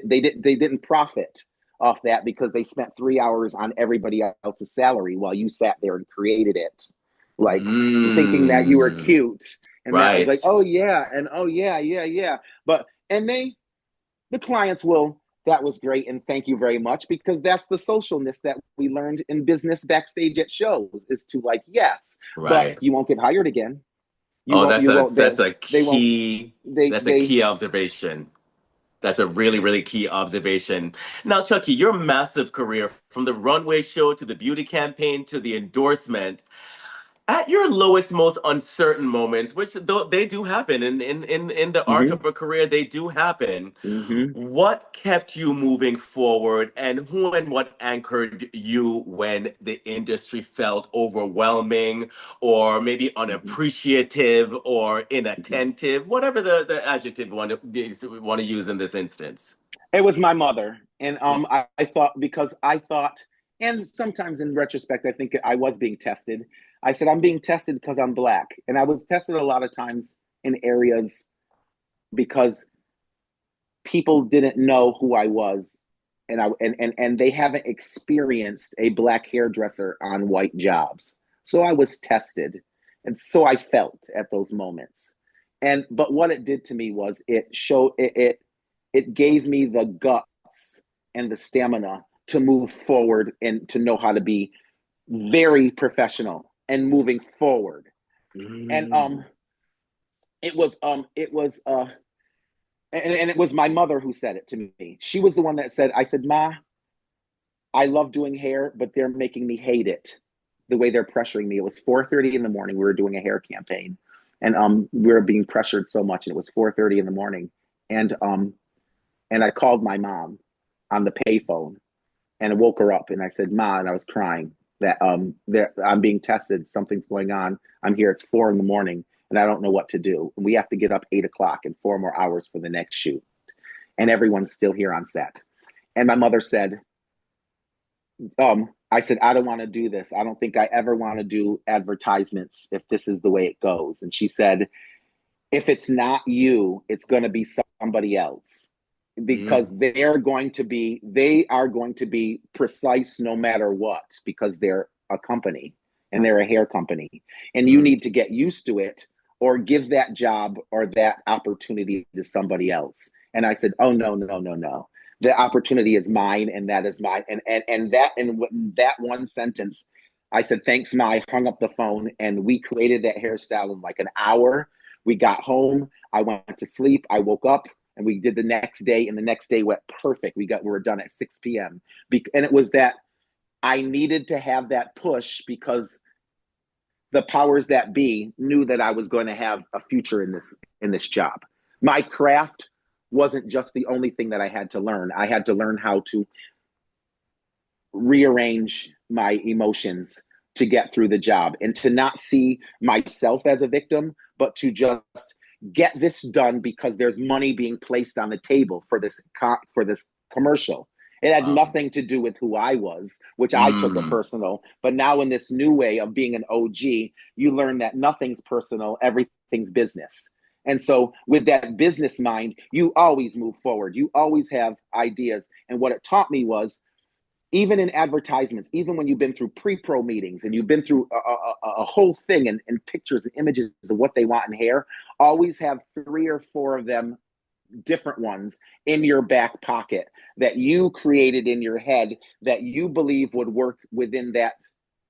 they didn't profit off that, because they spent 3 hours on everybody else's salary while you sat there and created it, like thinking that you were Mm. cute. And that was like, Right. oh yeah, and oh yeah, yeah, yeah. But and the clients will, that was great and thank you very much, because that's the socialness that we learned in business backstage at shows, is to like, yes, but Right. you won't get hired again. Oh, You won't they won't that's a they key observation. That's a really, really key observation. Now, Chucky, your massive career from the runway show to the beauty campaign to the endorsement, at your lowest, most uncertain moments, which though they do happen in the arc mm-hmm, of a career, they do happen. mm-hmm, What kept you moving forward, and who and what anchored you when the industry felt overwhelming or maybe mm-hmm, unappreciative or mm-hmm. inattentive, whatever the adjective want to use in this instance? It was my mother. And I thought, because I thought, and sometimes in retrospect, I think I was being tested. I said, I'm being tested because I'm black. And I was tested a lot of times in areas because people didn't know who I was. And they haven't experienced a black hairdresser on white jobs. So I was tested. And so I felt at those moments. And but what it did to me was it gave me the guts and the stamina to move forward and to know how to be very professional and moving forward. And Mm. it was and it was my mother who said it to me. She was the one that said, I said, Ma, I love doing hair, but they're making me hate it the way they're pressuring me. It was 4:30 in the morning. We were doing a hair campaign, and we were being pressured so much, and it was 4:30 in the morning. And and I called my mom on the payphone, and I woke her up, and I said, Ma, and I was crying that I'm being tested. Something's going on. I'm here. It's 4 in the morning, and I don't know what to do. And we have to get up 8 o'clock and 4 more hours for the next shoot, and everyone's still here on set. And my mother said, I said, I don't want to do this. I don't think I ever want to do advertisements if this is the way it goes. And she said, if it's not you, it's going to be somebody else, because Mm. they are going to be precise no matter what, because they're a company and they're a hair company, and you Mm. need to get used to it, or give that job or that opportunity to somebody else. And I said, oh no, no, no, no, the opportunity is mine, and that is mine. And that one sentence, I said, thanks, Ma. I hung up the phone, and we created that hairstyle in like an hour. We got home. I went to sleep. I woke up, and we did the next day, and the next day went perfect. We were done at 6 p.m. And it was that I needed to have that push, because the powers that be knew that I was going to have a future in this job. My craft wasn't just the only thing that I had to learn. I had to learn how to rearrange my emotions to get through the job and to not see myself as a victim, but to just get this done because there's money being placed on the table for this commercial. It had Wow. nothing to do with who I was, which I took it Mm, personal. But now in this new way of being an OG, you learn that nothing's personal, everything's business. And so with that business mind, you always move forward. You always have ideas. And what it taught me was even in advertisements, even when you've been through pre-pro meetings and you've been through a whole thing and pictures and images of what they want in hair, always have 3 or 4 of them, different ones, in your back pocket that you created in your head that you believe would work within that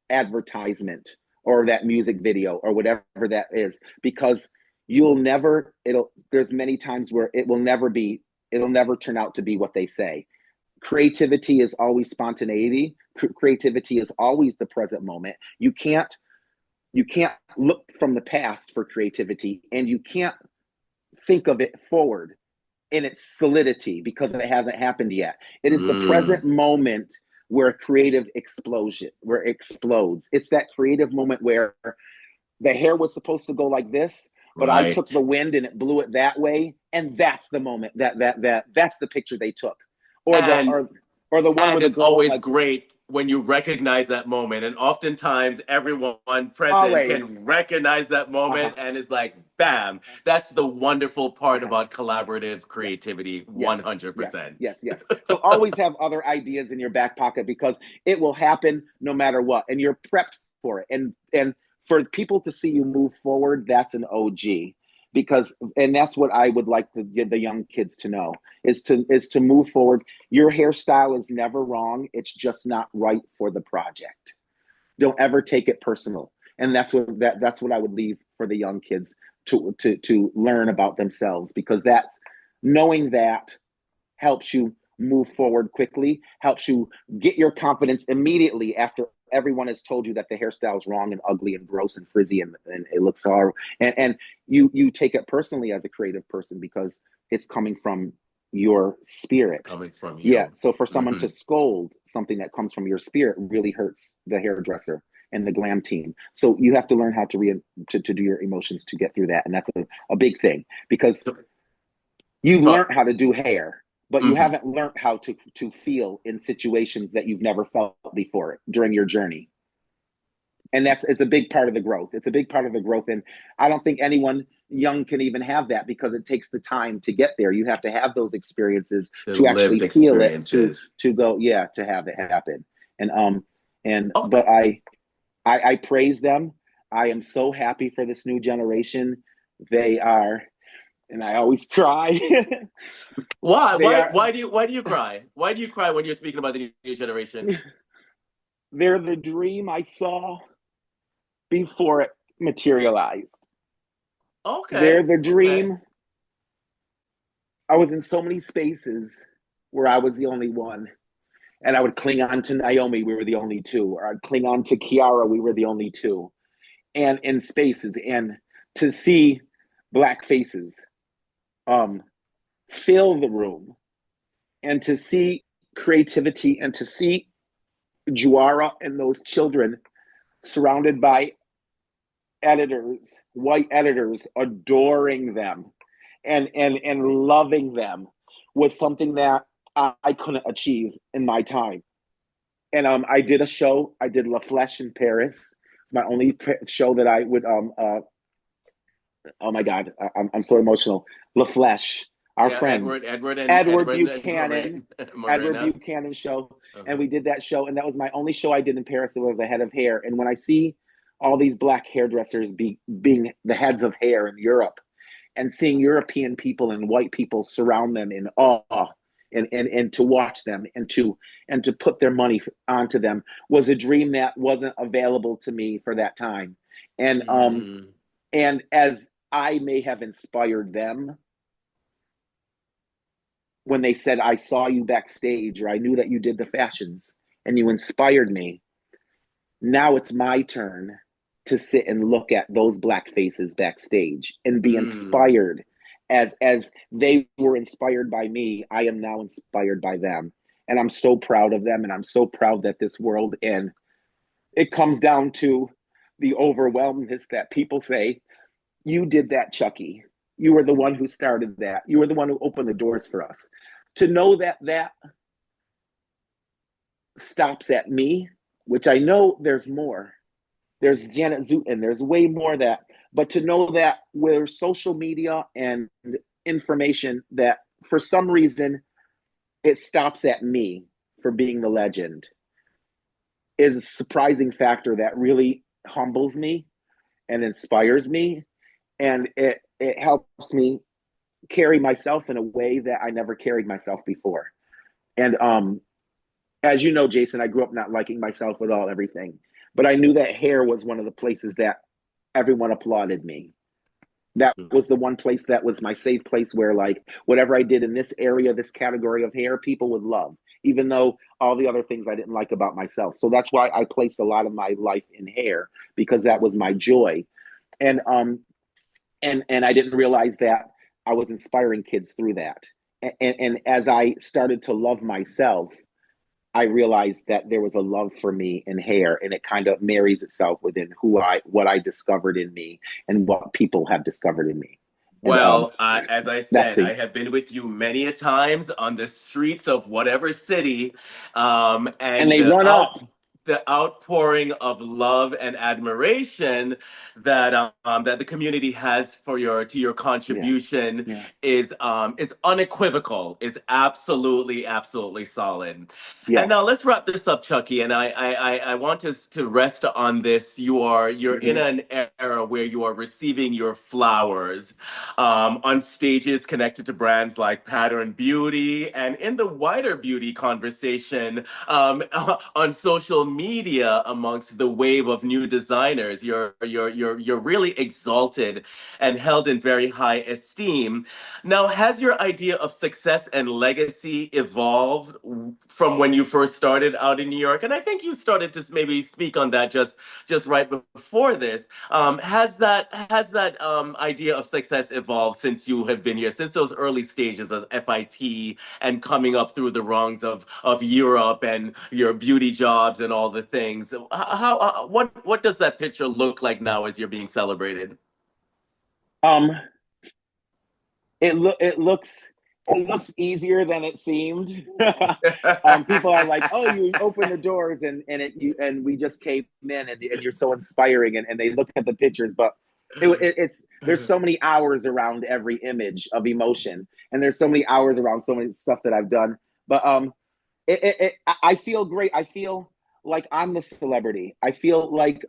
advertisement or that music video or whatever that is, because you'll never, there's many times where it'll never turn out to be what they say. Creativity is always spontaneity. Creativity is always the present moment. You can't look from the past for creativity, and you can't think of it forward in its solidity because it hasn't happened yet. It is the present mm, moment where creative explosion, where it explodes. It's that creative moment where the hair was supposed to go like this, but I took right. the wind and it blew it that way, and that's the moment that's the picture they took, or the And or the one where and the it's girl always like great when you recognize that moment. And oftentimes everyone present always. can recognize that Uh-huh. moment and it's like, bam. That's the wonderful part Uh-huh. about collaborative Yeah. creativity, Yes. Yes. 100%. Yes. Yes. So always have other ideas in your back pocket because it will happen no matter what, and you're prepped for it. And for people to see you move forward, that's an OG. Because and that's what I would like to get the young kids to know is to move forward. Your hairstyle is never wrong. It's just not right for the project. Don't ever take it personal. And that's what I would leave for the young kids to learn about themselves, because that's knowing that helps you move forward quickly, helps you get your confidence immediately after everyone has told you that the hairstyle is wrong and ugly and gross and frizzy and it looks horrible. And you take it personally as a creative person because it's coming from your It's spirit. coming from Yeah. you. So for someone to Hmm. scold something that comes from your spirit really hurts the hairdresser and the glam team. So you have to learn how to do your emotions to get through that. And that's a big thing because So, you've talk. learned how to do hair, but you Hmm. haven't learned how to feel in situations that you've never felt before during your journey. And that's it's a big part of the growth. It's a big part of the growth. And I don't think anyone young can even have that because it takes the time to get there. You have to have those experiences The to actually lived feel it, to experiences. to go, yeah, to have it happen. And Okay. but I praise them. I am so happy for this new generation. They are, and I always cry. Why? they Why? are Why do you cry? Why do you cry when you're speaking about the new generation? they're the dream I saw before it materialized. They're Okay. the Okay. dream. I was in so many spaces where I was the only one. And I would cling on to Naomi, we were the only two. Or I'd cling on to Kiara, we were the only two. And in spaces, and to see Black faces um, fill the room, and to see creativity, and to see Juara and those children surrounded by editors, white editors, adoring them and loving them was something that I couldn't achieve in my time. And I did a show. I did La Flèche in Paris. It's my only show that I would. Oh my God, I'm so emotional. La Flèche, our Yeah, friend Edward Edward and Buchanan, Edward Marina. Buchanan show, and Uh-huh. we did that show, and that was my only show I did in Paris. It was the head of hair, and when I see all these Black hairdressers being the heads of hair in Europe, and seeing European people and white people surround them in awe, and to watch them and to put their money onto them was a dream that wasn't available to me for that time. And Mm, and as I may have inspired them when they said, I saw you backstage, or I knew that you did the fashions and you inspired me, now it's my turn to sit and look at those Black faces backstage and be mm. inspired as they were inspired by me, I am now inspired by them. And I'm so proud of them. And I'm so proud that this world, and it comes down to the overwhelmness that people say, you did that, Chucky. You were the one who started that. You were the one who opened the doors for us. To know that that stops at me, which I know there's more. There's Janet Zooten. There's way more that. But to know that with social media and information, that for some reason it stops at me for being the legend, is a surprising factor that really humbles me and inspires me, and it helps me carry myself in a way that I never carried myself before. And as you know, Jason, I grew up not liking myself with all everything, but I knew that hair was one of the places that everyone applauded me. That was the one place that was my safe place where, like, whatever I did in this area, this category of hair, people would love, even though all the other things I didn't like about myself. So that's why I placed a lot of my life in hair, because that was my joy. And and I didn't realize that I was inspiring kids through that. And as I started to love myself, I realized that there was a love for me in hair, and it kind of marries itself within what I discovered in me and what people have discovered in me. And Well, as I that's said, the I have been with you many a times on the streets of whatever city, and and they run up. the outpouring of love and admiration that that the community has for your Yeah, contribution yeah, is unequivocal, is absolutely solid. And yeah. now let's wrap this up, Chucky. And I want us to rest on this. You're in Hmm. an era where you are receiving your flowers on stages connected to brands like Pattern Beauty, and in the wider beauty conversation on social media amongst the wave of new designers. You're really exalted and held in very high esteem. Now, has your idea of success and legacy evolved from when you first started out in New York? And I think you started to maybe speak on that just right before this. Has that idea of success evolved since you have been here, since those early stages of FIT and coming up through the rungs of Europe and your beauty jobs and all the things? What does that picture look like now as you're being celebrated? Um, it looks easier than it seemed. People are like, "Oh, you open the doors, and we just came in, and you're so inspiring," and they look at the pictures, but it's there's so many hours around every image of emotion, and there's so many hours around so many stuff that I've done. But I feel great. I feel like I'm the celebrity. I feel like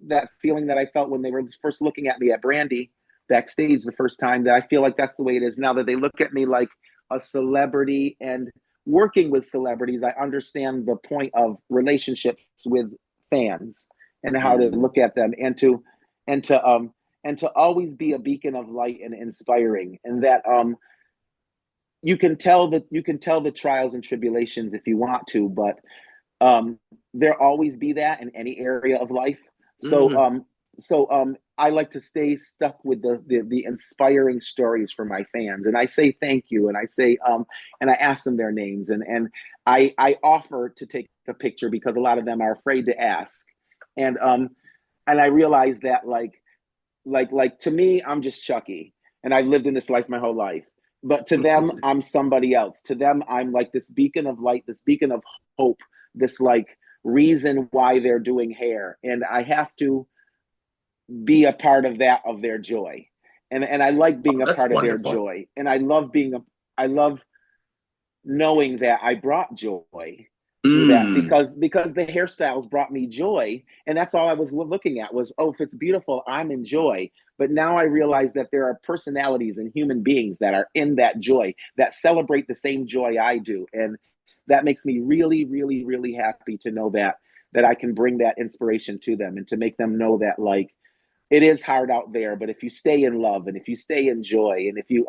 that feeling that I felt when they were first looking at me at Brandy backstage the first time, that I feel like that's the way it is now, that they look at me like a celebrity. And working with celebrities, I understand the point of relationships with fans and how to Mm. look at them, and to and to always be a beacon of light and inspiring. And that you can tell the trials and tribulations if you want to, but there always be that in any area of life. So Mhm. I like to stay stuck with the inspiring stories for my fans, and I say thank you, and I say and I ask them their names, and I offer to take a picture because a lot of them are afraid to ask. And um and I realize that, like to me, I'm just Chucky, and I've lived in this life my whole life. But to them, I'm somebody else. To them, I'm like this beacon of light, this beacon of hope, this like reason why they're doing hair, and I have to be a part of that, of their joy. And I like being Oh, a that's part of their wonderful. joy, and I love knowing that I brought joy through that, Mm. because the hairstyles brought me joy, and that's all I was looking at was, oh, if it's beautiful, I'm in joy. But now I realize that there are personalities and human beings that are in that joy, that celebrate the same joy I do, and that makes me really, really, really happy to know that I can bring that inspiration to them, and to make them know that, like, it is hard out there, but if you stay in love, and if you stay in joy, and if you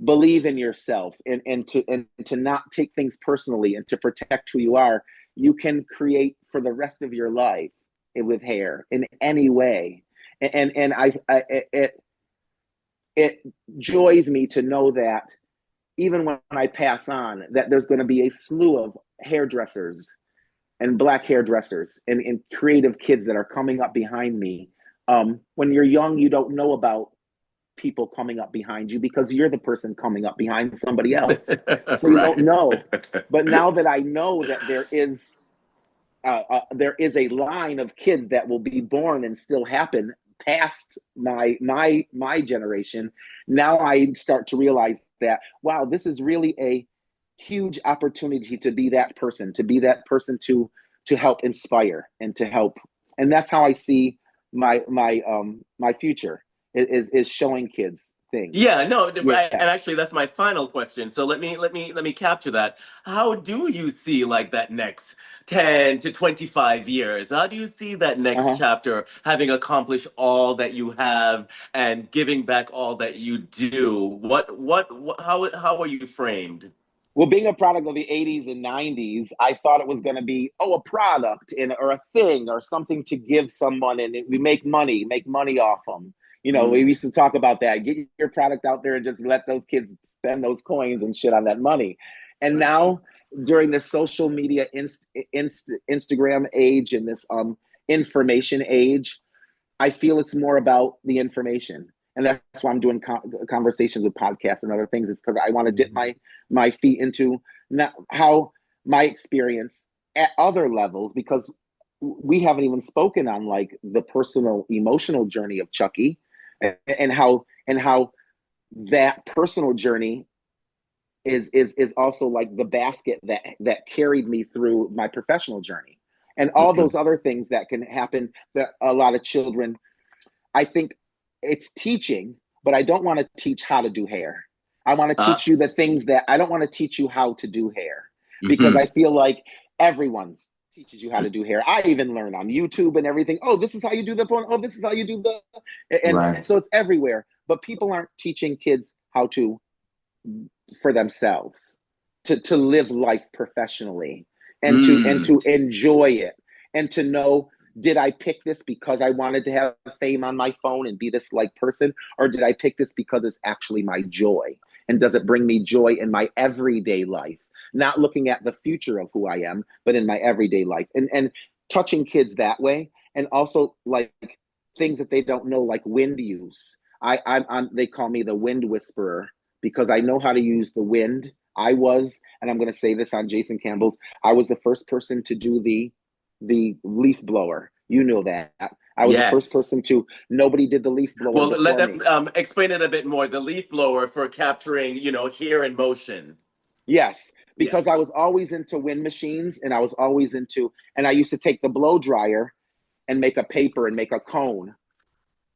believe in yourself, and to not take things personally, and to protect who you are, you can create for the rest of your life with hair in any way. And I it, it joys me to know that even when I pass on, that there's going to be a slew of hairdressers and black hairdressers and creative kids that are coming up behind me. When you're young, you don't know about people coming up behind you because you're the person coming up behind somebody else. So you don't Right. know. But now that I know that there is a line of kids that will be born and still happen past my generation, now I start to realize that, wow, this is really a huge opportunity to be that person, to help inspire and to help. And that's how I see my future is showing kids things. Yeah, no, Yeah. and actually that's my final question. So let me capture that. How do you see like that next 10 to 25 years? How do you see that next Uh-huh. chapter having accomplished all that you have and giving back all that you do? What how are you framed? Well, being a product of the 80s and 90s, I thought it was going to be, a product or a thing or something to give someone, and we make money off them. We Mm, used to talk about that. Get your product out there and just let those kids spend those coins and shit on that money. And right. now, during the social media, Instagram age and this information age, I feel it's more about the information. And that's why I'm doing conversations with podcasts and other things. It's because I want to dip Mhm. my feet into not how my experience at other levels, because we haven't even spoken on like the personal emotional journey of Chucky, and how that personal journey is also like the basket that carried me through my professional journey, and all those Mhm. other things that can happen that a lot of children. I think it's teaching, but I don't want to teach how to do hair. I want to Uh, teach you the things that I don't want to teach you how to do hair, because I mhm. feel like everyone's teaches you how to do hair. I even learned on YouTube and everything. Oh, this is how you do the porn. Oh, this is how you do and Right. so it's everywhere. But people aren't teaching kids how to for themselves to live life professionally and to Mm. enjoy it and to know, did I pick this because I wanted to have fame on my phone and be this like person, or did I pick this because it's actually my joy, and does it bring me joy in my everyday life, not looking at the future of who I am, but in my everyday life, and touching kids that way. And also like things that they don't know, like wind use. I'm they call me the wind whisperer because I know how to use the wind. I was, and I'm going to say this on Jason Campbell's, I was the first person to do the leaf blower. You know that. I was the first Yes. person to, nobody did the leaf blower Well, let before them me. explain it a bit more. The leaf blower for capturing, hair in motion. Yes, Yeah. because I was always into wind machines, and I was always into, and I used to take the blow dryer and make a paper and make a cone,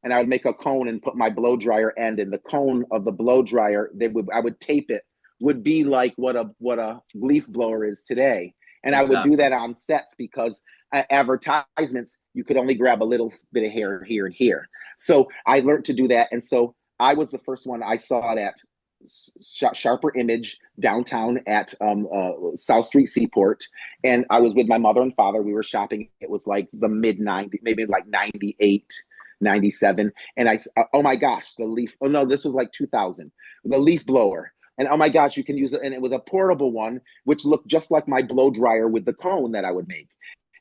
and I would make a cone and put my blow dryer end in the cone of the blow dryer. I would tape it, would be like what a leaf blower is today. And I would do Exactly. that on sets because advertisements, you could only grab a little bit of hair here and here. So I learned to do that. And so I was the first one. I saw it at Sharper Image downtown at South Street Seaport. And I was with my mother and father. We were shopping. It was like the mid 90s, maybe like 98, 97. And oh my gosh, the leaf, oh no, this was like 2000, the leaf blower. And oh my gosh, you can use it. And it was a portable one, which looked just like my blow dryer with the cone that I would make.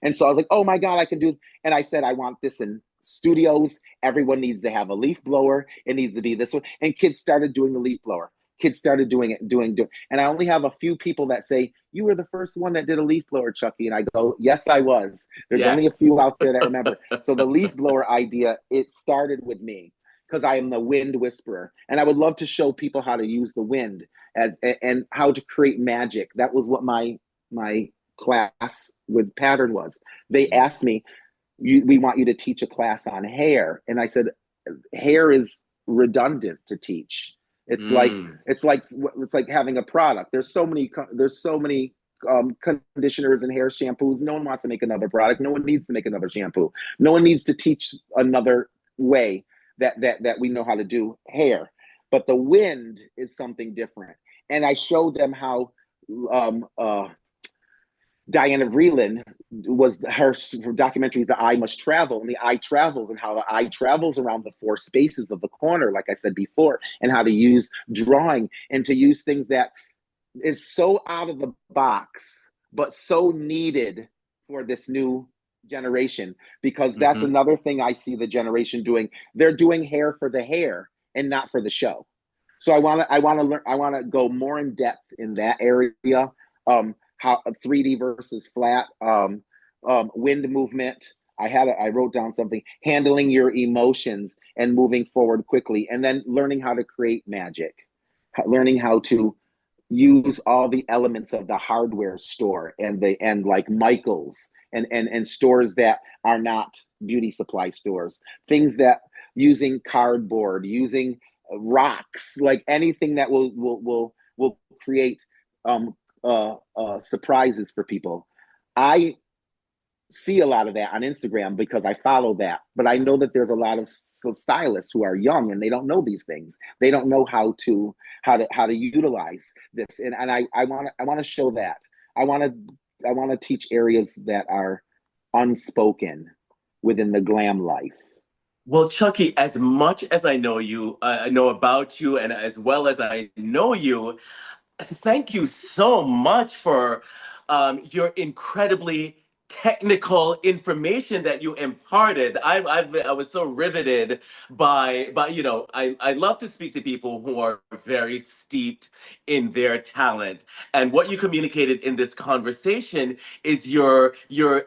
And so I was like, oh my God, I can do. And I said, I want this in studios. Everyone needs to have a leaf blower. It needs to be this one. And kids started doing the leaf blower. Kids started doing it, doing. And I only have a few people that say, you were the first one that did a leaf blower, Chucky. And I go, yes, I was. There's only a Yes. few out there that remember. So the leaf blower idea, it started with me because I am the wind whisperer. And I would love to show people how to use the wind and how to create magic. That was what my class with pattern was. They asked me, we want you to teach a class on hair. And I said, hair is redundant to teach. It's like Mm. it's like it's like having a product. There's so many conditioners and hair shampoos. No one wants to make another product. No one needs to make another shampoo. No one needs to teach another way that we know how to do hair. But the wind is something different. And I showed them how um, uh, Diana Vreeland was her documentary, The Eye Must Travel, and the eye travels, and how the eye travels around the four spaces of the corner, like I said before, and how to use drawing and to use things that is so out of the box, but so needed for this new generation. Because that's Hmm. another thing I see the generation doing. They're doing hair for the hair and not for the show. So I want to learn. I want to go more in depth in that area. How 3D versus flat, wind movement. I wrote down something, handling your emotions and moving forward quickly, and then learning how to create magic, learning how to use all the elements of the hardware store and like Michael's and stores that are not beauty supply stores, things that using cardboard, using rocks, like anything that will create surprises for people. I see a lot of that on Instagram because I follow that. But I know that there's a lot of stylists who are young and they don't know these things. They don't know how to utilize this. And I want to show that. I want to teach areas that are unspoken within the glam life. Well, Chucky, as much as I know you, I know about you, and as well as I know you, thank you so much for your incredibly technical information that you imparted. I was so riveted by I love to speak to people who are very steeped in their talent. And what you communicated in this conversation is your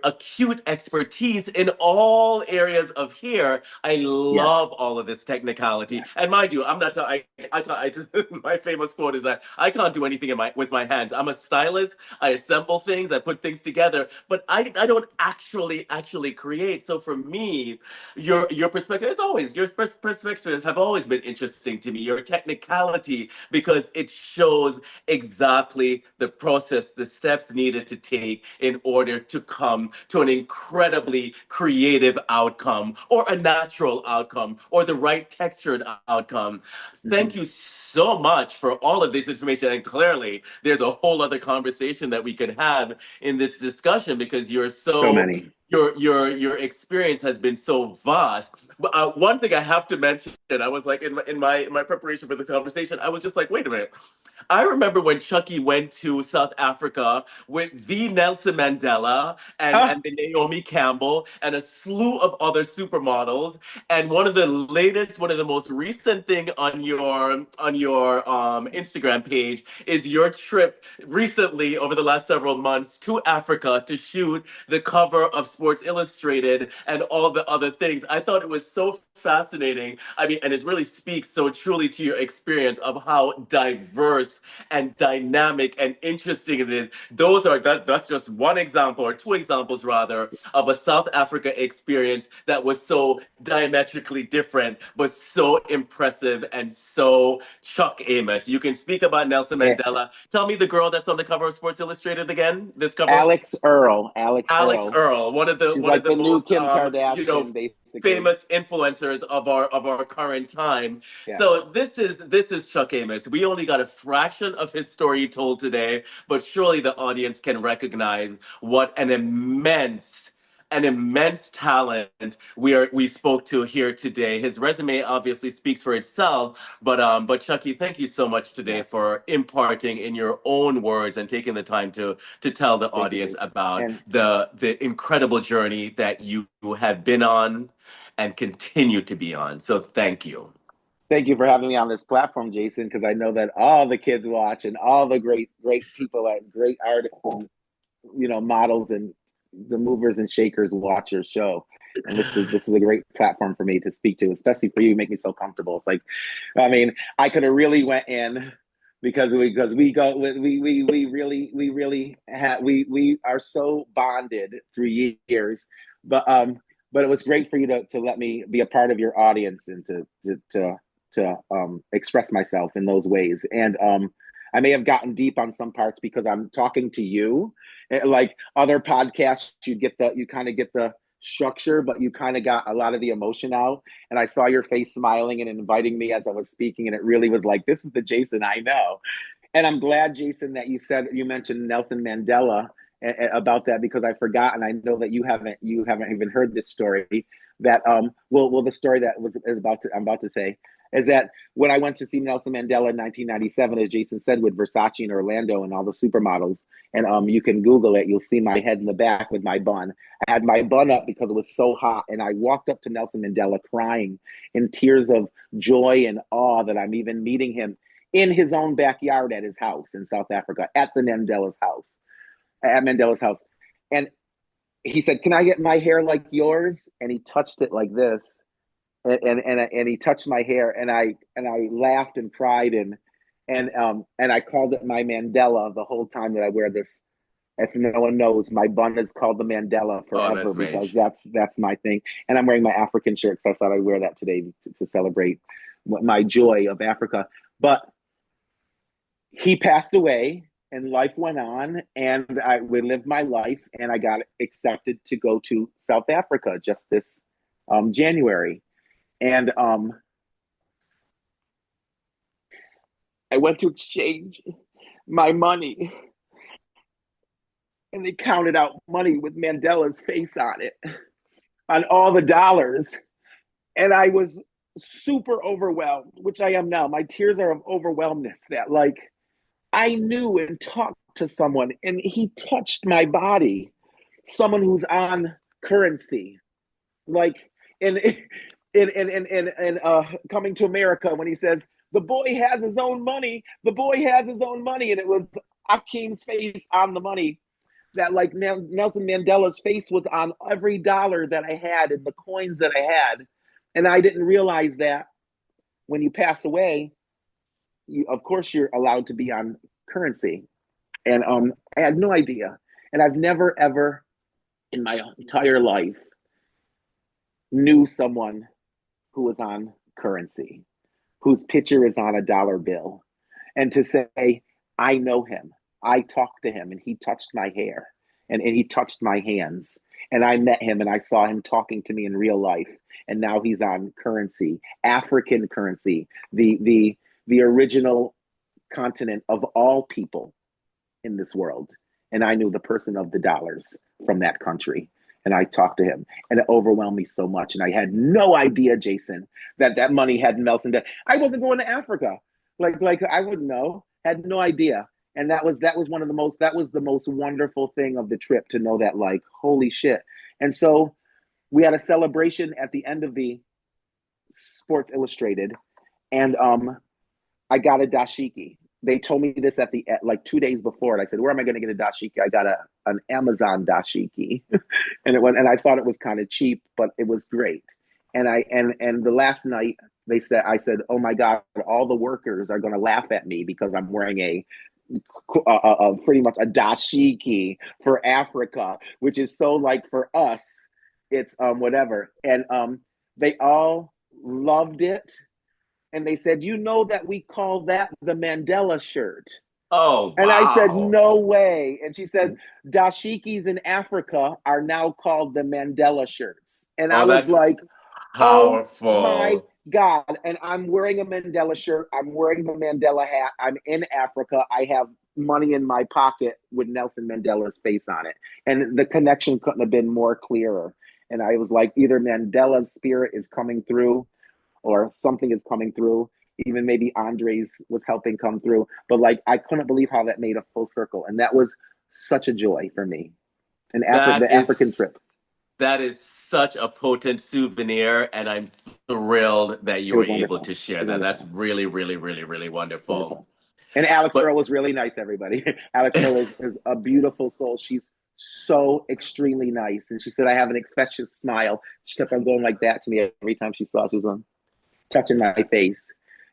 acute expertise in all areas of hair. I Yes, love all of this technicality. yes. And mind you, I'm not. I can't. I just my famous quote is that I can't do anything with my hands. I'm a stylist. I assemble things. I put things together, but I don't actually create. So for me, your perspective is always your perspectives have always been interesting to me. Your technicality because it shows exactly the process, the steps needed to take in order to come to an incredibly creative outcome or a natural outcome or the right textured outcome. Thank Mhm. you so much for all of this information. And clearly, there's a whole other conversation that we could have in this discussion because So many. your experience has been so vast. But one thing I have to mention, I was like in my preparation for this conversation, I was just like, wait a minute. I remember when Chucky went to South Africa with the Nelson Mandela Ah, and the Naomi Campbell and a slew of other supermodels. And one of the most recent thing on your Instagram page is your trip recently over the last several months to Africa to shoot the cover of Sports Illustrated and all the other things. I thought it was so fascinating. I mean, and it really speaks so truly to your experience of how diverse and dynamic and interesting it is. That's just one example or two examples rather of a South Africa experience that was so diametrically different but so impressive and so Chuck Amos. You can speak about Nelson Mandela. Tell me the girl that's on the cover of Sports Illustrated again. This cover. Alex Earl. Alex Alex Earl. Earl, She's one of like the the new most Kim Kardashian, basically. famous influencers of our current time. Yeah. So this is Chuck Amos. We only got a fraction of his story told today, but surely the audience can recognize what an immense talent we spoke to here today. His resume obviously speaks for itself, but Chucky, thank you so much today Yes. for imparting in your own words and taking the time to tell the Thank you, audience Jason. about And the incredible journey that you have been on and continue to be on. So thank you. thank you for having me on this platform, Jason, because I know that all the kids watch and all the great people and great artists and models and the movers and shakers watch your show. And this is a great platform for me to speak to, especially for you. You make me so comfortable. It's like, I mean, I could have really went in because we are so bonded through years, but it was great for you to let me be a part of your audience and to express myself in those ways. And I may have gotten deep on some parts because I'm talking to you. Like other podcasts, you kind of get the structure, but you kind of got a lot of the emotion out. And I saw your face smiling and inviting me as I was speaking, and it really was like, this is the Jason I know. And I'm glad, Jason, that you mentioned Nelson Mandela about that because I forgot, and I know that you haven't even heard this story. That well, the story that was is about to I'm about to say is that when I went to see Nelson Mandela in 1997, as Jason said, with Versace in Orlando and all the supermodels, and you can Google it, you'll see my head in the back with my bun. I had my bun up because it was so hot, and I walked up to Nelson Mandela crying in tears of joy and awe that I'm even meeting him in his own backyard at his house in South Africa, at Mandela's house. And he said, "Can I get my hair like yours?" And he touched it like this, and he touched my hair, and I laughed and cried, and I called it my Mandela the whole time that I wear this. If no one knows, my bun is called the Mandela Oh, forever that's because Mage. that's my thing. And I'm wearing my African shirt, so I thought I'd wear that today to celebrate my joy of Africa. But he passed away, and life went on, and I we lived my life, and I got accepted to go to South Africa just this January, and I went to exchange my money, and they counted out money with Mandela's face on it, on all the dollars, and I was super overwhelmed, which I am now. My tears are of overwhelmness that like I knew and talked to someone, and he touched my body, someone who's on currency, like in Coming to America when he says the boy has his own money, the boy has his own money, and it was Akim's face on the money. That like Nelson Mandela's face was on every dollar that I had and the coins that I had, and I didn't realize that when you pass away, of course you're allowed to be on currency, and I had no idea, and I've never ever in my entire life knew someone who was on currency, whose picture is on a dollar bill, and to say, I know him, I talked to him, and he touched my hair, and he touched my hands, and I met him, and I saw him talking to me in real life, and now he's on currency, African currency, the original continent of all people in this world. And I knew the person of the dollars from that country. And I talked to him, and it overwhelmed me so much. And I had no idea, Jason, that that money had melted down. I wasn't going to Africa. Like I wouldn't know. Had no idea. And that was one of the most that was the most wonderful thing of the trip to know that like holy shit. And so we had a celebration at the end of the Sports Illustrated, and I got a dashiki. They told me this at like 2 days before, and I said, "Where am I going to get a dashiki?" I got an Amazon dashiki, and it went. And I thought it was kind of cheap, but it was great. And the last night I said, "Oh my God, all the workers are going to laugh at me because I'm wearing pretty much a dashiki for Africa, which is so like for us, it's whatever." And they all loved it, and they said, "You know that we call that the Mandela shirt." Oh, And I said, wow. "No way." And she says, "Dashikis in Africa are now called the Mandela shirts." And I Oh, was that's like, "Oh my powerful. God." And I'm wearing a Mandela shirt. I'm wearing the Mandela hat. I'm in Africa. I have money in my pocket with Nelson Mandela's face on it. And the connection couldn't have been more clearer. And I was like, either Mandela's spirit is coming through or something is coming through. Even maybe Andres was helping come through. But like, I couldn't believe how that made a full circle. And that was such a joy for me. That The African is trip. that is such a potent souvenir, and I'm thrilled that you It were was able wonderful. to It share was that. That's wonderful. really, really, really, really wonderful. Wonderful. And Alex But Earl was really nice, everybody. Alex Earl is a beautiful soul. She's so extremely nice. And she said, I have an infectious smile. She kept on going like that to me every time she saw. She was touching my face.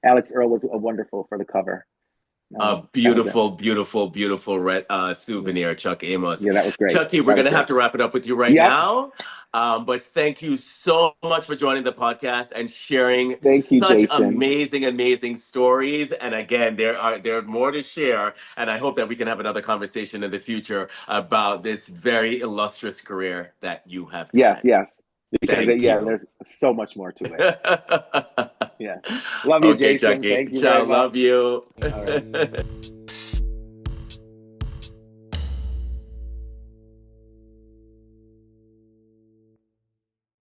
Alex Earl was wonderful for the cover. a That was it. beautiful, beautiful, beautiful Yeah. souvenir, Chuck Amos. Yeah, that was great. Chucky, we're That going was to have great. to wrap it up with you right Yep. now. But thank you so much for joining the podcast and sharing Thank you, such Jason. amazing, amazing stories. And again, there are more to share. And I hope that we can have another conversation in the future about this very illustrious career that you have Yes, had. yes. Because Thank yeah, you. there's so much more to it. Yeah. Love you, Okay, Jason. Chucky. Thank you very Ciao, love much. you. All right.